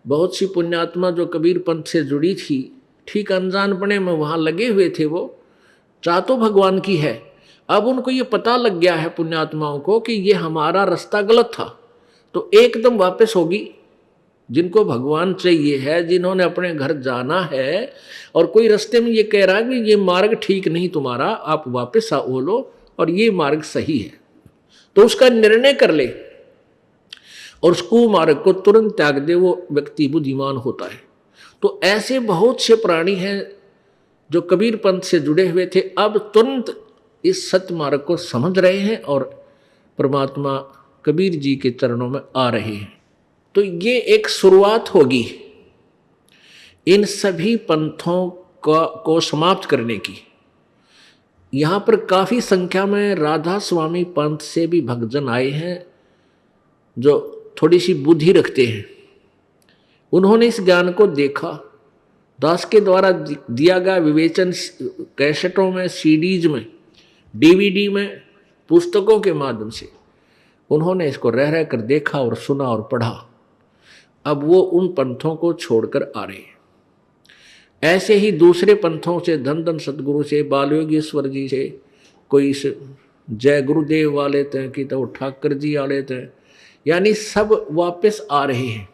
बहुत सी पुण्यात्मा जो कबीर पंथ से जुड़ी थी, ठीक अनजानपने में वहाँ लगे हुए थे, वो चाह तो भगवान की है, अब उनको ये पता लग गया है पुण्यात्माओं को कि ये हमारा रास्ता गलत था, तो एकदम वापस होगी। जिनको भगवान चाहिए है, जिन्होंने अपने घर जाना है, और कोई रास्ते में ये कह रहा है कि ये मार्ग ठीक नहीं तुम्हारा, आप वापस आओ लो और ये मार्ग सही है, तो उसका निर्णय कर ले और उस कुमार्ग को तुरंत त्याग दे, वो व्यक्ति बुद्धिमान होता है। तो ऐसे बहुत से प्राणी हैं जो कबीर पंथ से जुड़े हुए थे, अब तुरंत इस सत्य मार्ग को समझ रहे हैं और परमात्मा कबीर जी के चरणों में आ रहे हैं। तो ये एक शुरुआत होगी। इन सभी पंथों को समाप्त करने की। यहाँ पर काफ़ी संख्या में राधा स्वामी पंथ से भी भक्तजन आए हैं जो थोड़ी सी बुद्धि रखते हैं। उन्होंने इस ज्ञान को देखा, दास के द्वारा दिया गया विवेचन कैसेटों में, सीडीज में, डीवीडी में, पुस्तकों के माध्यम से उन्होंने इसको रह रह कर देखा और सुना और पढ़ा। अब वो उन पंथों को छोड़कर आ रहे हैं। ऐसे ही दूसरे पंथों से, धन धन सतगुरु से, बाल योगेश्वर जी से, कोई जय गुरुदेव वाले थे कि तो ठाकर जी वाले थे, यानी सब वापस आ रहे हैं।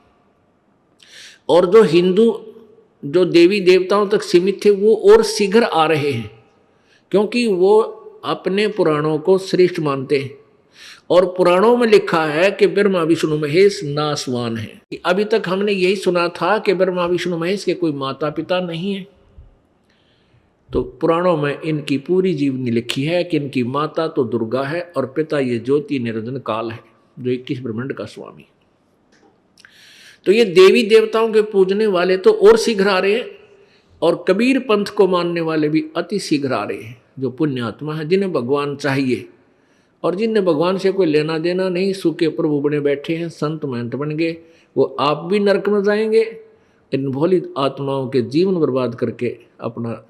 और जो हिंदू जो देवी देवताओं तक सीमित थे वो और शीघ्र आ रहे हैं, क्योंकि वो अपने पुराणों को श्रेष्ठ मानते हैं। और पुराणों में लिखा है कि ब्रह्मा विष्णु महेश नासवान है। अभी तक हमने यही सुना था कि ब्रह्मा विष्णु महेश के कोई माता पिता नहीं है, तो पुराणों में इनकी पूरी जीवनी लिखी है कि इनकी माता तो दुर्गा है और पिता ये ज्योति निरंजन काल है, जो 21 ब्रह्मांड का स्वामी। तो ये देवी देवताओं के पूजने वाले तो और शीघ्र आ रहे हैं, और कबीर पंथ को मानने वाले भी अति शीघ्र आ रहे हैं, जो पुण्यात्मा है, जिन्हें भगवान चाहिए और जिन्हें भगवान से कोई लेना देना नहीं, सूखे प्रभु बने बैठे हैं, संत महंत बन गए। वो आप भी नरक में जाएंगे, इन भोली आत्माओं के जीवन बर्बाद करके अपना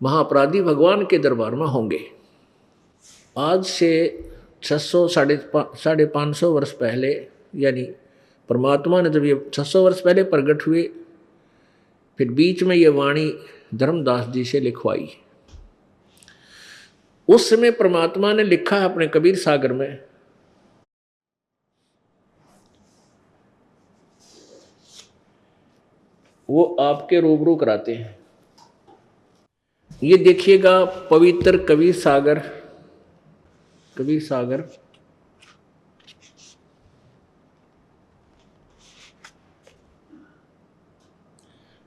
महाअपराधी भगवान के दरबार में होंगे। आज से 600 साढ़े 500 वर्ष पहले, यानी परमात्मा ने जब ये 600 वर्ष पहले प्रकट हुए, फिर बीच में ये वाणी धर्मदास जी से लिखवाई। उस समय परमात्मा ने लिखा है अपने कबीर सागर में, वो आपके रूबरू कराते हैं। ये देखिएगा, पवित्र कबीर सागर, कबीर सागर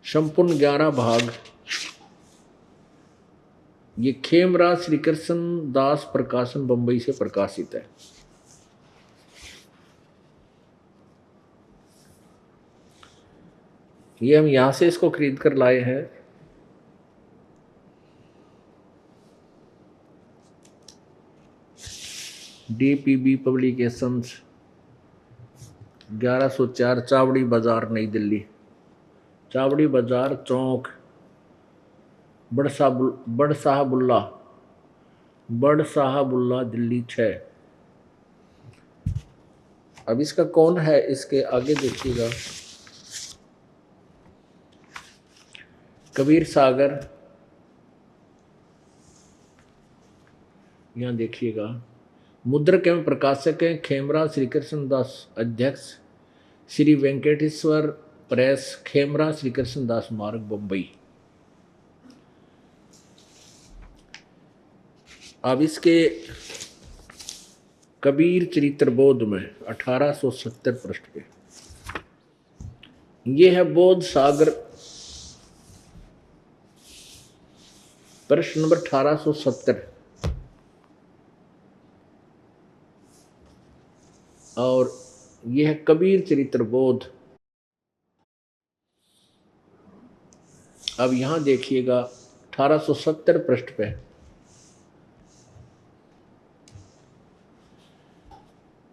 संपूर्ण 11 भाग, ये खेमराज श्री कृष्ण दास प्रकाशन बंबई से प्रकाशित है। ये हम यहां से इसको खरीद कर लाए हैं। DPB पब्लिकेशंस, 1104, चावड़ी बाजार, नई दिल्ली। चावड़ी बाजार चौक, बड़ साहबुल्ला दिल्ली 6। अब इसका कौन है, इसके आगे देखिएगा, कबीर सागर, यहाँ देखिएगा, मुद्रक एवं प्रकाशक हैं खेमराज श्री कृष्ण दास, अध्यक्ष श्री वेंकटेश्वर प्रेस, खेमराज श्री कृष्ण दास मार्ग, बंबई। अब इसके कबीर चरित्र बोध में 1870 पृष्ठ पे, ये है बोध सागर, प्रश्न नंबर 1870। और यह है कबीर चरित्र बोध। अब यहां देखिएगा 1870 पृष्ठ पे,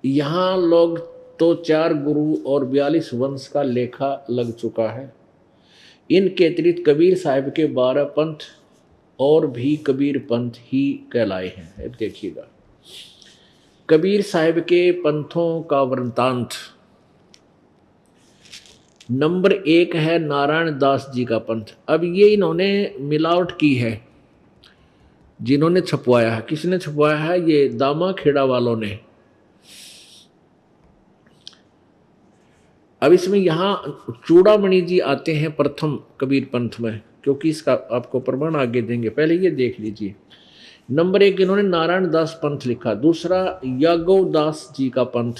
यहां लोग तो 4 गुरु और 42 वंश का लेखा लग चुका है। इनके अतिरिक्त कबीर साहिब के 12 पंथ और भी कबीर पंथ ही कहलाए हैं। अब देखिएगा कबीर साहिब के पंथों का वृंतांत। नंबर 1 है नारायण दास जी का पंथ। अब ये इन्होंने मिलावट की है, जिन्होंने छपवाया है। किसने छपवाया है? ये दामा खेड़ा वालों ने। अब इसमें यहाँ चूड़ामणि जी आते हैं प्रथम कबीर पंथ में, क्योंकि इसका आपको प्रमाण आगे देंगे, पहले ये देख लीजिए। नंबर 1 इन्होंने नारायण दास पंथ लिखा। दूसरा यागव दास जी का पंथ,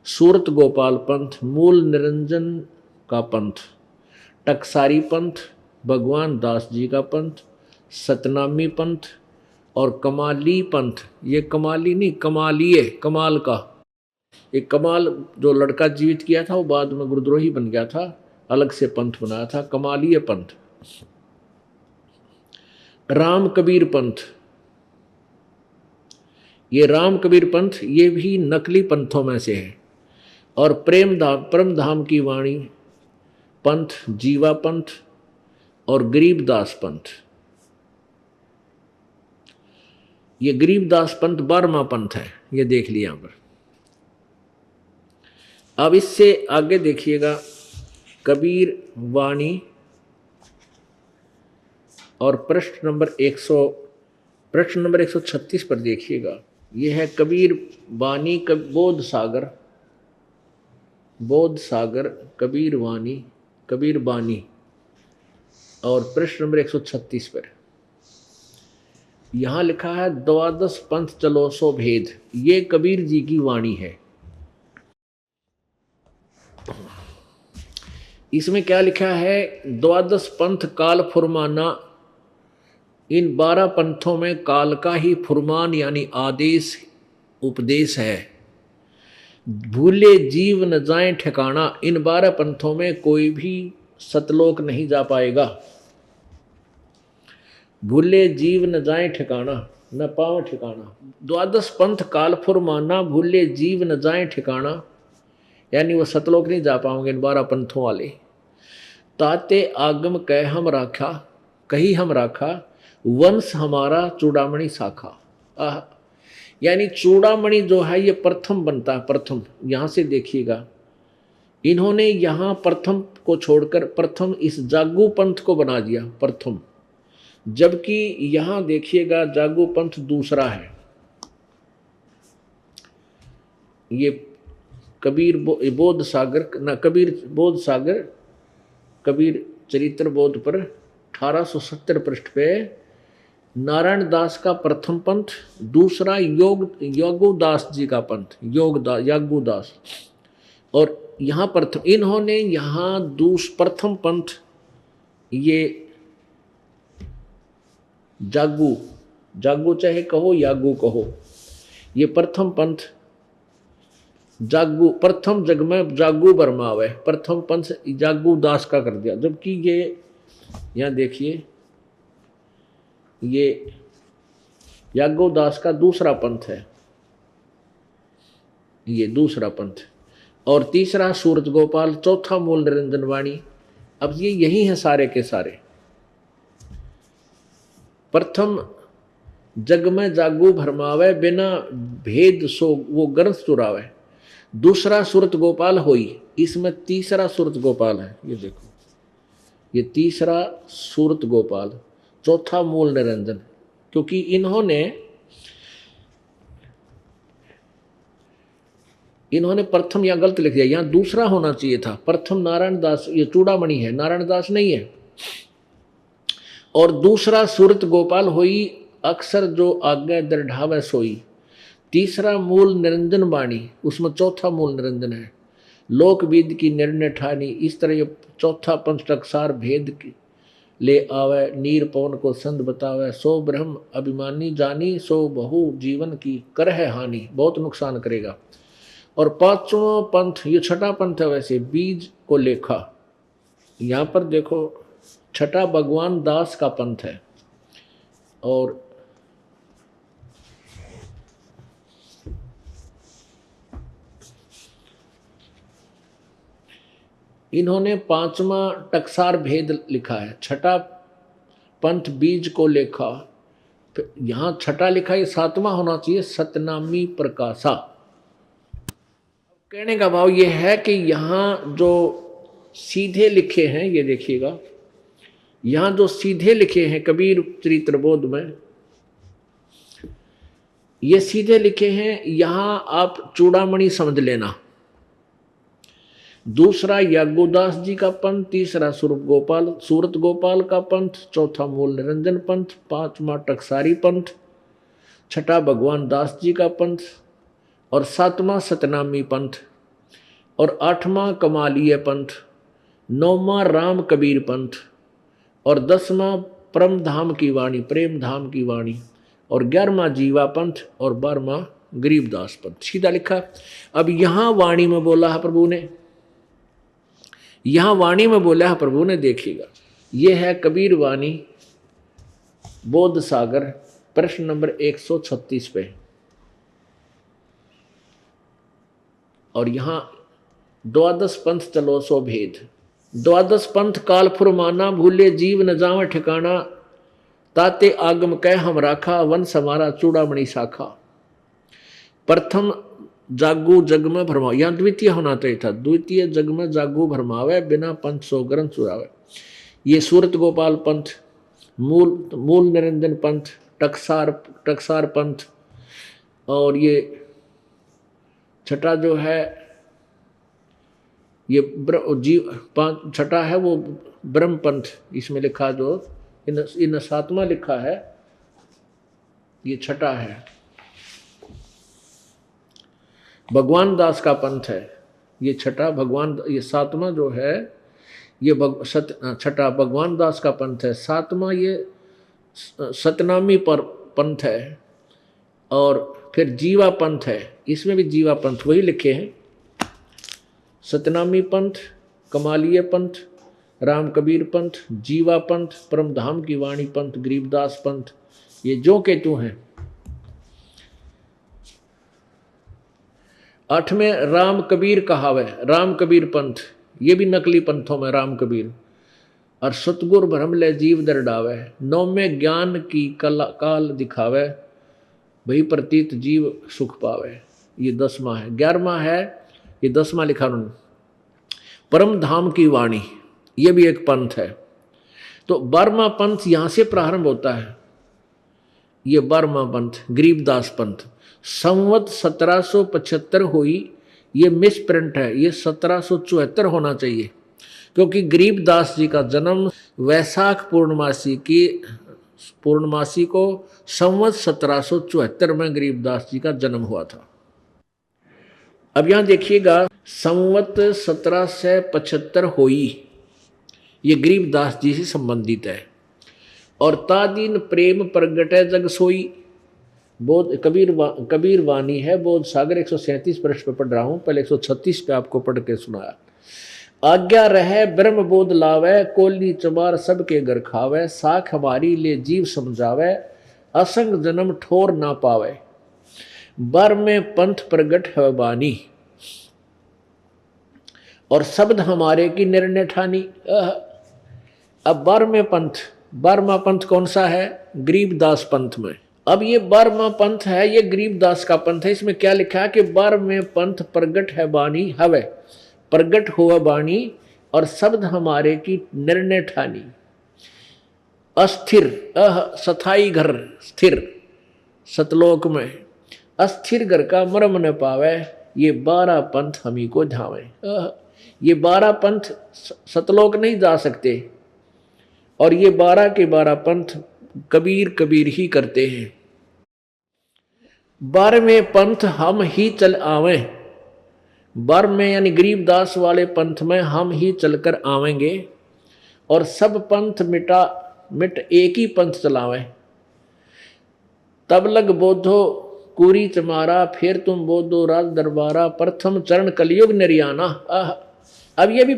सूरत गोपाल पंथ, मूल निरंजन का पंथ, टकसारी पंथ, भगवान दास जी का पंथ, सतनामी पंथ और कमाली पंथ। ये कमाली नहीं, कमालिए, कमाल का। एक कमाल जो लड़का जीवित किया था वो बाद में गुरुद्रोही बन गया था, अलग से पंथ बनाया था, कमालिय पंथ। राम कबीर पंथ, ये राम कबीर पंथ ये भी नकली पंथों में से है। और प्रेम धाम परम धाम की वाणी पंथ, जीवा पंथ और गरीबदास पंथ, ये गरीबदास पंथ 12वां पंथ है, ये देख लिया यहां पर। अब इससे आगे देखिएगा कबीर वाणी और प्रश्न नंबर 136 पर देखिएगा, यह है कबीर वाणी बोध सागर कबीर वाणी कबीर बानी। और प्रश्न नंबर 136 पर यहां लिखा है 12 पंथ चलो सो भेद, ये कबीर जी की वाणी है। इसमें क्या लिखा है, 12 पंथ काल फुरमाना, इन 12 पंथों में काल का ही फुरमान यानी आदेश उपदेश है। भूले जीव न जाए ठिकाना, इन 12 पंथों में कोई भी सतलोक नहीं जा पाएगा। भूले जीव न जाए ठिकाना, न पाओ ठिकाना। 12 पंथ काल फुरमाना, भूले जीव न जाए ठिकाना, यानी वो सतलोक नहीं जा पाओगे इन 12 पंथों वाले। ताते आगम कह हम राखा, कही हम राखा, वंश हमारा चूड़ामणि शाखा। यानी चूड़ामणि जो है ये प्रथम बनता है, प्रथम। यहाँ से देखिएगा इन्होंने यहाँ प्रथम को छोड़कर प्रथम इस जागू पंथ को बना दिया प्रथम, जबकि यहाँ देखिएगा जागू पंथ दूसरा है। ये कबीर बोध सागर ना, कबीर बोध सागर कबीर चरित्र बोध पर 1870 पृष्ठ पे नारायण दास का प्रथम पंथ, दूसरा योगुदास जी का पंथ, यागुदास। और यहाँ प्रथम इन्होंने यहाँ प्रथम पंथ ये जागू चाहे कहो यागू कहो, ये प्रथम पंथ जागू प्रथम जग में जागू बरमावे, प्रथम पंथ जागू दास का कर दिया। जबकि ये यहाँ देखिए ये यागू दास का दूसरा पंथ है, ये दूसरा पंथ। और तीसरा सूरज गोपाल, चौथा मूल निरंजन वाणी। अब ये यही है सारे के सारे। प्रथम जग में जागू भरमावे, बिना भेद सो वो ग्रंथ चुरावे। दूसरा सूरत गोपाल होई, इसमें तीसरा सूरत गोपाल है। ये देखो ये तीसरा सूरत गोपाल, चौथा मूल निरंजन। क्योंकि इन्होंने प्रथम यहाँ गलत लिख दिया, यहाँ दूसरा होना चाहिए था। प्रथम नारायण दास, ये चूड़ामणि है, नारायण दास नहीं है। और दूसरा सूरत गोपाल होई, अक्सर जो आज्ञा दृढ़ावे सोई। तीसरा मूल निरंजन वाणी, उसमें चौथा मूल निरंजन है। लोकविद की निर्णय ठानी, इस तरह ये चौथा पंचटकसार भेद ले आवे। नीर पवन को संत बतावे, सो ब्रह्म अभिमानी जानी, सो बहु जीवन की कर है हानि, बहुत नुकसान करेगा। और पांचवा पंथ, ये छठा पंथ है वैसे, बीज को लेखा। यहाँ पर देखो छठा भगवान दास का पंथ है। और इन्होंने पांचवा टकसार भेद लिखा है। छठा पंथ बीज को लेखा, यहाँ छठा लिखा, ये सातवां होना चाहिए, सतनामी प्रकाशा। कहने का भाव ये है कि यहाँ जो सीधे लिखे हैं, ये देखिएगा यहाँ जो सीधे लिखे हैं कबीर चरित्र बोध में, ये सीधे लिखे हैं। यहाँ आप चूड़ामणि समझ लेना। दूसरा यागुदास जी का पंथ, तीसरा सूरत गोपाल का पंथ, चौथा मूल निरंजन पंथ, पांचवा टकसारी पंथ, छठा भगवान दास जी का पंथ, और सातवां सतनामी पंथ, और आठवां कमालिय पंथ, नौवां राम कबीर पंथ, और 10वां परम धाम की वाणी, प्रेम धाम की वाणी, और 11वां जीवा पंथ, और 12वां गरीबदास पंथ। सीधा लिखा। अब यहाँ वाणी में बोला है प्रभु ने, यहां वाणी में बोला है प्रभु ने, देखिएगा। यह है कबीर वाणी, बोध सागर, प्रश्न नंबर 136 पे। और यहां द्वादश पंथ चलो सो भेद। द्वादश पंथ काल फुरमाना, भूले जीव न जावे ठिकाना, ताते आगम कह हम राखा, वंश हमारा चूड़ामणि शाखा। प्रथम जागू जग में भरमावे, यहां द्वितीय होना चाहिए था, द्वितीय जग में जागू भरमावे, बिना पंथ सो ग्रंथ चुरावे। ये सूरत गोपाल पंथ, मूल निरंजन पंथ, टकसार पंथ, और ये छठा जो है ये छठा है वो ब्रह्म पंथ, इसमें लिखा जो इन सातवां लिखा है, ये छठा है। भगवान दास का पंथ है ये छठा, भगवान, ये सातवां जो है ये छठा भगवान दास का पंथ है, सातवां ये सतनामी पर पंथ है, और फिर जीवा पंथ है, इसमें भी जीवा पंथ वही लिखे हैं, सतनामी पंथ, कमालिय पंथ, राम कबीर पंथ, जीवा पंथ, परमधाम की वाणी पंथ, गरीबदास पंथ, ये जो के तू हैं। 8वें राम कबीर कहावे, राम कबीर पंथ, ये भी नकली पंथों में राम कबीर। और सतगुर भरम ले जीव दर डावे, 9वें ज्ञान की काल दिखावे, वही प्रतीत जीव सुख पावे, ये 10वां है। 11वां है, ये 10वां लिखा उन्होंने, परम धाम की वाणी, ये भी एक पंथ है। तो 12वां पंथ यहां से प्रारंभ होता है, ये 12वां पंथ गरीबदास पंथ। संवत 1775 हुई, ये मिस प्रिंट है, ये 1774 होना चाहिए, क्योंकि गरीबदास जी का जन्म वैशाख पूर्णमासी को संवत 1774 में गरीबदास जी का जन्म हुआ था। अब यहां देखिएगा, संवत 1775 हुई, ये गरीबदास जी से संबंधित है। और तादीन प्रेम प्रगटे जग सोई, बोध कबीर वाणी है, बोध सागर 137 पृष्ठ पे पढ़ रहा हूं, पहले 136 पे आपको पढ़ के सुनाया। आज्ञा रहे ब्रह्म बोध लावे, कोली चमार सबके घर खावे, साख हमारी ले जीव समझावे, असंग जन्म ठोर ना पावे, बर में पंथ प्रगट है बानी, और शब्द हमारे की निर्णय ठानी। अब 12वां पंथ कौन सा है? गरीबदास पंथ में। अब ये 12वां पंथ है, ये गरीबदास का पंथ है। इसमें क्या लिखा है कि 12वें पंथ प्रगट है बानी हवे, प्रगट हुआ बानी, और शब्द हमारे की निर्णय ठानी। अस्थिर सथाई घर स्थिर, सतलोक में अस्थिर घर का मरम न पावे, ये 12 पंथ हमी को धावे। ये 12 पंथ सतलोक नहीं जा सकते, और ये 12 के 12 पंथ कबीर ही करते हैं। 12वें पंथ हम ही चल आवे, 12वें यानी गरीबदास वाले पंथ में हम ही चलकर आवेंगे, और सब पंथ मिट एक ही पंथ चलावे। तब लग बोधो कुरी चमारा, फिर तुम बोधो राज दरबारा, प्रथम चरण कलयुग निर्याना। अब ये भी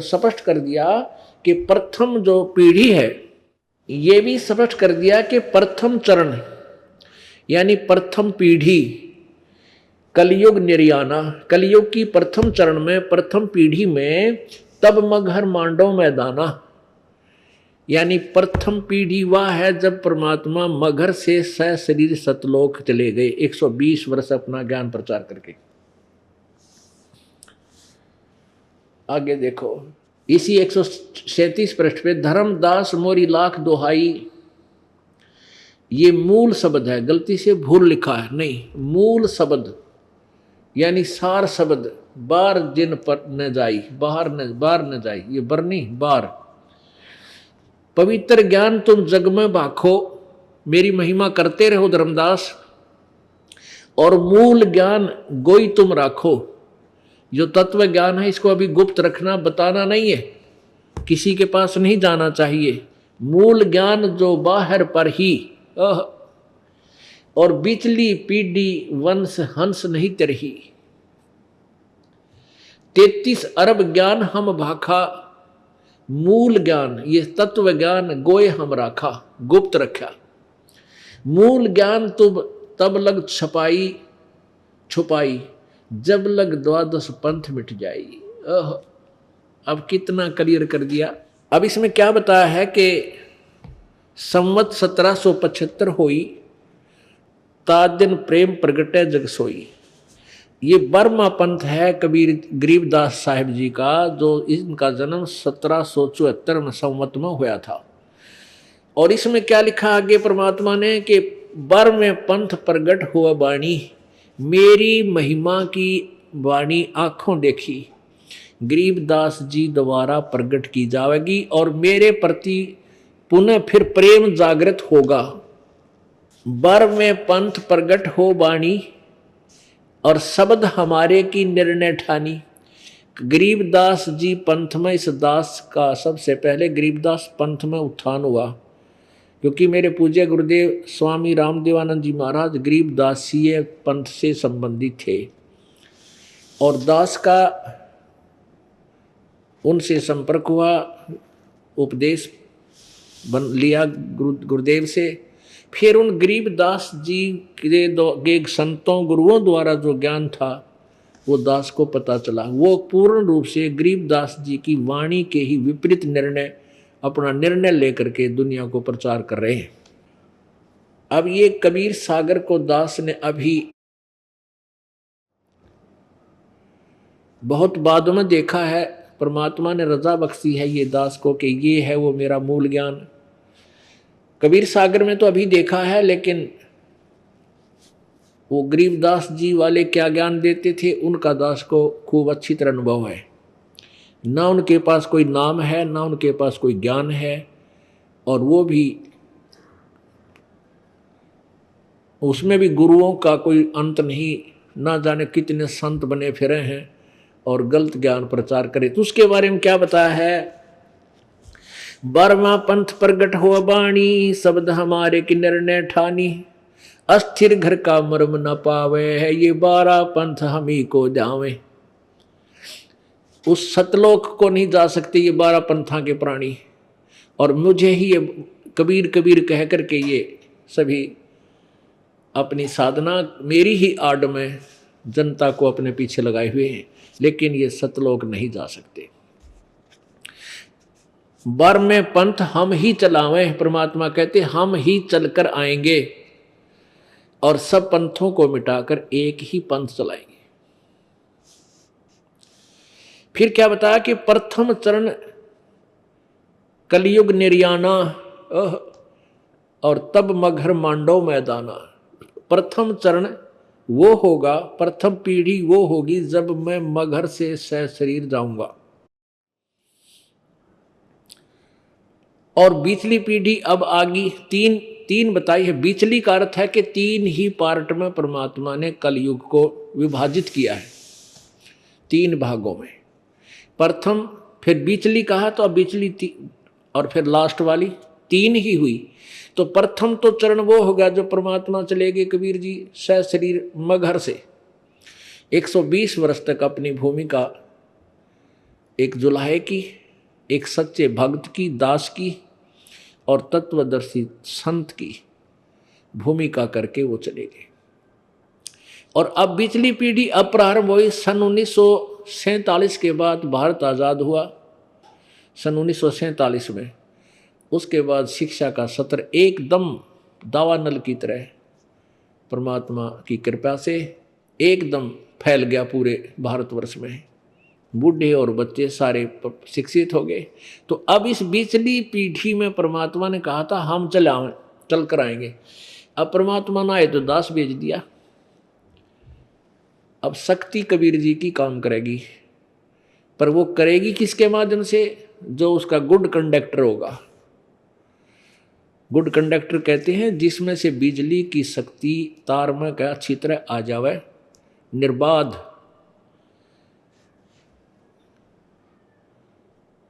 स्पष्ट कर दिया कि प्रथम जो पीढ़ी है, ये भी स्पष्ट कर दिया कि प्रथम चरण यानी प्रथम पीढ़ी कलयुग निर्याना, कलयुग की प्रथम चरण में, प्रथम पीढ़ी में, तब मगहर मांडव मैदाना, यानी प्रथम पीढ़ी वह है जब परमात्मा मगहर से शरीर सतलोक चले गए 120 वर्ष अपना ज्ञान प्रचार करके। आगे देखो, इसी 137 पृष्ठ पे, धर्मदास मोरी लाख दोहाई, ये मूल शब्द है, गलती से भूल लिखा है, नहीं, मूल शब्द यानी सार शब्द। बार जिन पर न जाई, बाहर न जाई, ये बरनी बार। पवित्र ज्ञान तुम जग में भाखो, मेरी महिमा करते रहो धर्मदास, और मूल ज्ञान गोई तुम राखो। जो तत्व ज्ञान है इसको अभी गुप्त रखना, बताना नहीं है, किसी के पास नहीं जाना चाहिए। मूल ज्ञान जो बाहर पर ही, और बिचली पीढ़ी वंश हंस नहीं तरही। 33 अरब ज्ञान हम भाखा, मूल ज्ञान ये तत्व ज्ञान गोए हम राखा, गुप्त रखा। मूल ज्ञान तब लग छुपाई, जब लग द्वादश पंथ मिट जाई। अब कितना क्लियर कर दिया। अब इसमें क्या बताया है कि संवत 1775 होई, तात दिन प्रेम प्रगटे जग सोई। ये बर्मा पंथ है कबीर गरीबदास साहिब जी का, जो इनका जन्म 1774 में संवत में हुआ था। और इसमें क्या लिखा आगे परमात्मा ने कि बर में पंथ प्रगट हुआ बाणी, मेरी महिमा की वाणी आंखों देखी, गरीबदास जी द्वारा प्रगट की जाएगी और मेरे प्रति पुनः फिर प्रेम जागृत होगा। बर में पंथ प्रगट हो बाणी और शब्द हमारे की निर्णय ठानी। गरीबदास जी पंथ में, इस दास का सबसे पहले गरीबदास पंथ में उत्थान हुआ, क्योंकि मेरे पूज्य गुरुदेव स्वामी रामदेवानंद जी महाराज गरीबदासीय पंथ से संबंधित थे और दास का उनसे संपर्क हुआ, उपदेश लिया गुरुदेव से। फिर उन गरीबदास जी के संतों गुरुओं द्वारा जो ज्ञान था वो दास को पता चला। वो पूर्ण रूप से गरीबदास जी की वाणी के ही विपरीत अपना निर्णय लेकर के दुनिया को प्रचार कर रहे हैं। अब ये कबीर सागर को दास ने अभी बहुत बाद में देखा है, परमात्मा ने रजा बख्शी है ये दास को कि ये है वो मेरा मूल ज्ञान। कबीर सागर में तो अभी देखा है, लेकिन वो गरीबदास जी वाले क्या ज्ञान देते थे उनका दास को खूब अच्छी तरह अनुभव है। ना उनके पास कोई नाम है, ना उनके पास कोई ज्ञान है, और वो भी उसमें भी गुरुओं का कोई अंत नहीं। ना जाने कितने संत बने फिरे हैं और गलत ज्ञान प्रचार करे। तो उसके बारे में क्या बताया है, बारहवां पंथ प्रगट हो बाणी, शब्द हमारे की निर्णय ठानी, अस्थिर घर का मर्म न पावे है, ये 12 पंथ हम ही को जावे। उस सतलोक को नहीं जा सकते ये 12 पंथा के प्राणी, और मुझे ही ये कबीर कबीर कह करके ये सभी अपनी साधना मेरी ही आड़ में जनता को अपने पीछे लगाए हुए हैं, लेकिन ये सतलोक नहीं जा सकते। 12वें पंथ हम ही चलावें, परमात्मा कहते हम ही चलकर आएंगे और सब पंथों को मिटाकर एक ही पंथ चलाएंगे। फिर क्या बताया कि प्रथम चरण कलयुग निर्याना और तब मगर मांडव मैदाना। प्रथम चरण वो होगा, प्रथम पीढ़ी वो होगी जब मैं मगर से सह शरीर जाऊंगा, और बीचली पीढ़ी अब आगी। तीन बताई है। बीचली का अर्थ है कि 3 ही पार्ट में परमात्मा ने कलयुग को विभाजित किया है, 3 भागों में। प्रथम, फिर बीचली कहा तो अब बीचली और फिर लास्ट वाली 3 ही हुई। तो प्रथम तो चरण वो होगा जो परमात्मा चलेंगे कबीर जी सह शरीर मगहर से 120 वर्ष तक अपनी भूमिका एक जुलाहे की, एक सच्चे भक्त की, दास की और तत्वदर्शी संत की भूमिका करके वो चले गए। और अब बीचली पीढ़ी अब प्रारंभ हुई सन 1947 के बाद। भारत आज़ाद हुआ सन 1947 में। उसके बाद शिक्षा का सत्र एकदम दावानल की तरह परमात्मा की कृपा से एकदम फैल गया पूरे भारतवर्ष में। बूढ़े और बच्चे सारे शिक्षित हो गए। तो अब इस बीचली पीढ़ी में परमात्मा ने कहा था हम चल कर आएंगे। अब परमात्मा ना आए तो दास भेज दिया। अब शक्ति कबीर जी की काम करेगी, पर वो करेगी किसके माध्यम से? जो उसका गुड कंडक्टर होगा। गुड कंडक्टर कहते हैं जिसमें से बिजली की शक्ति तार में क्या अच्छी तरह आ जावे निर्बाध,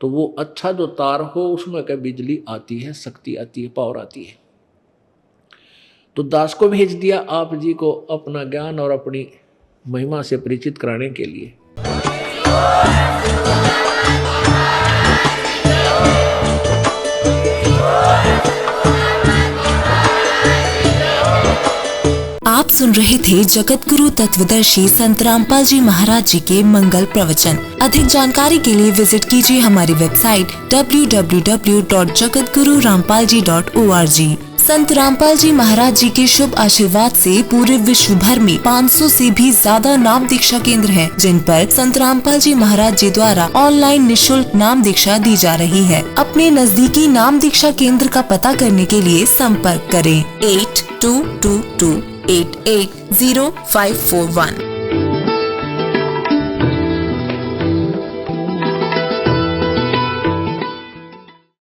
तो वो अच्छा जो तार हो उसमें क्या बिजली आती है, शक्ति आती है, पावर आती है। तो दास को भेज दिया आप जी को अपना ज्ञान और अपनी महिमा से परिचित कराने के लिए। सुन रहे थे जगत गुरु तत्वदर्शी संत रामपाल जी महाराज जी के मंगल प्रवचन। अधिक जानकारी के लिए विजिट कीजिए हमारी वेबसाइट www.jagatgururampalji.org। संत रामपाल जी महाराज जी के शुभ आशीर्वाद से पूरे विश्व भर में 500 से भी ज्यादा नाम दीक्षा केंद्र हैं, जिन पर संत रामपाल जी महाराज जी द्वारा ऑनलाइन निशुल्क नाम दीक्षा दी जा रही है। अपने नजदीकी नाम दीक्षा केंद्र का पता करने के लिए संपर्क करें 8222880541।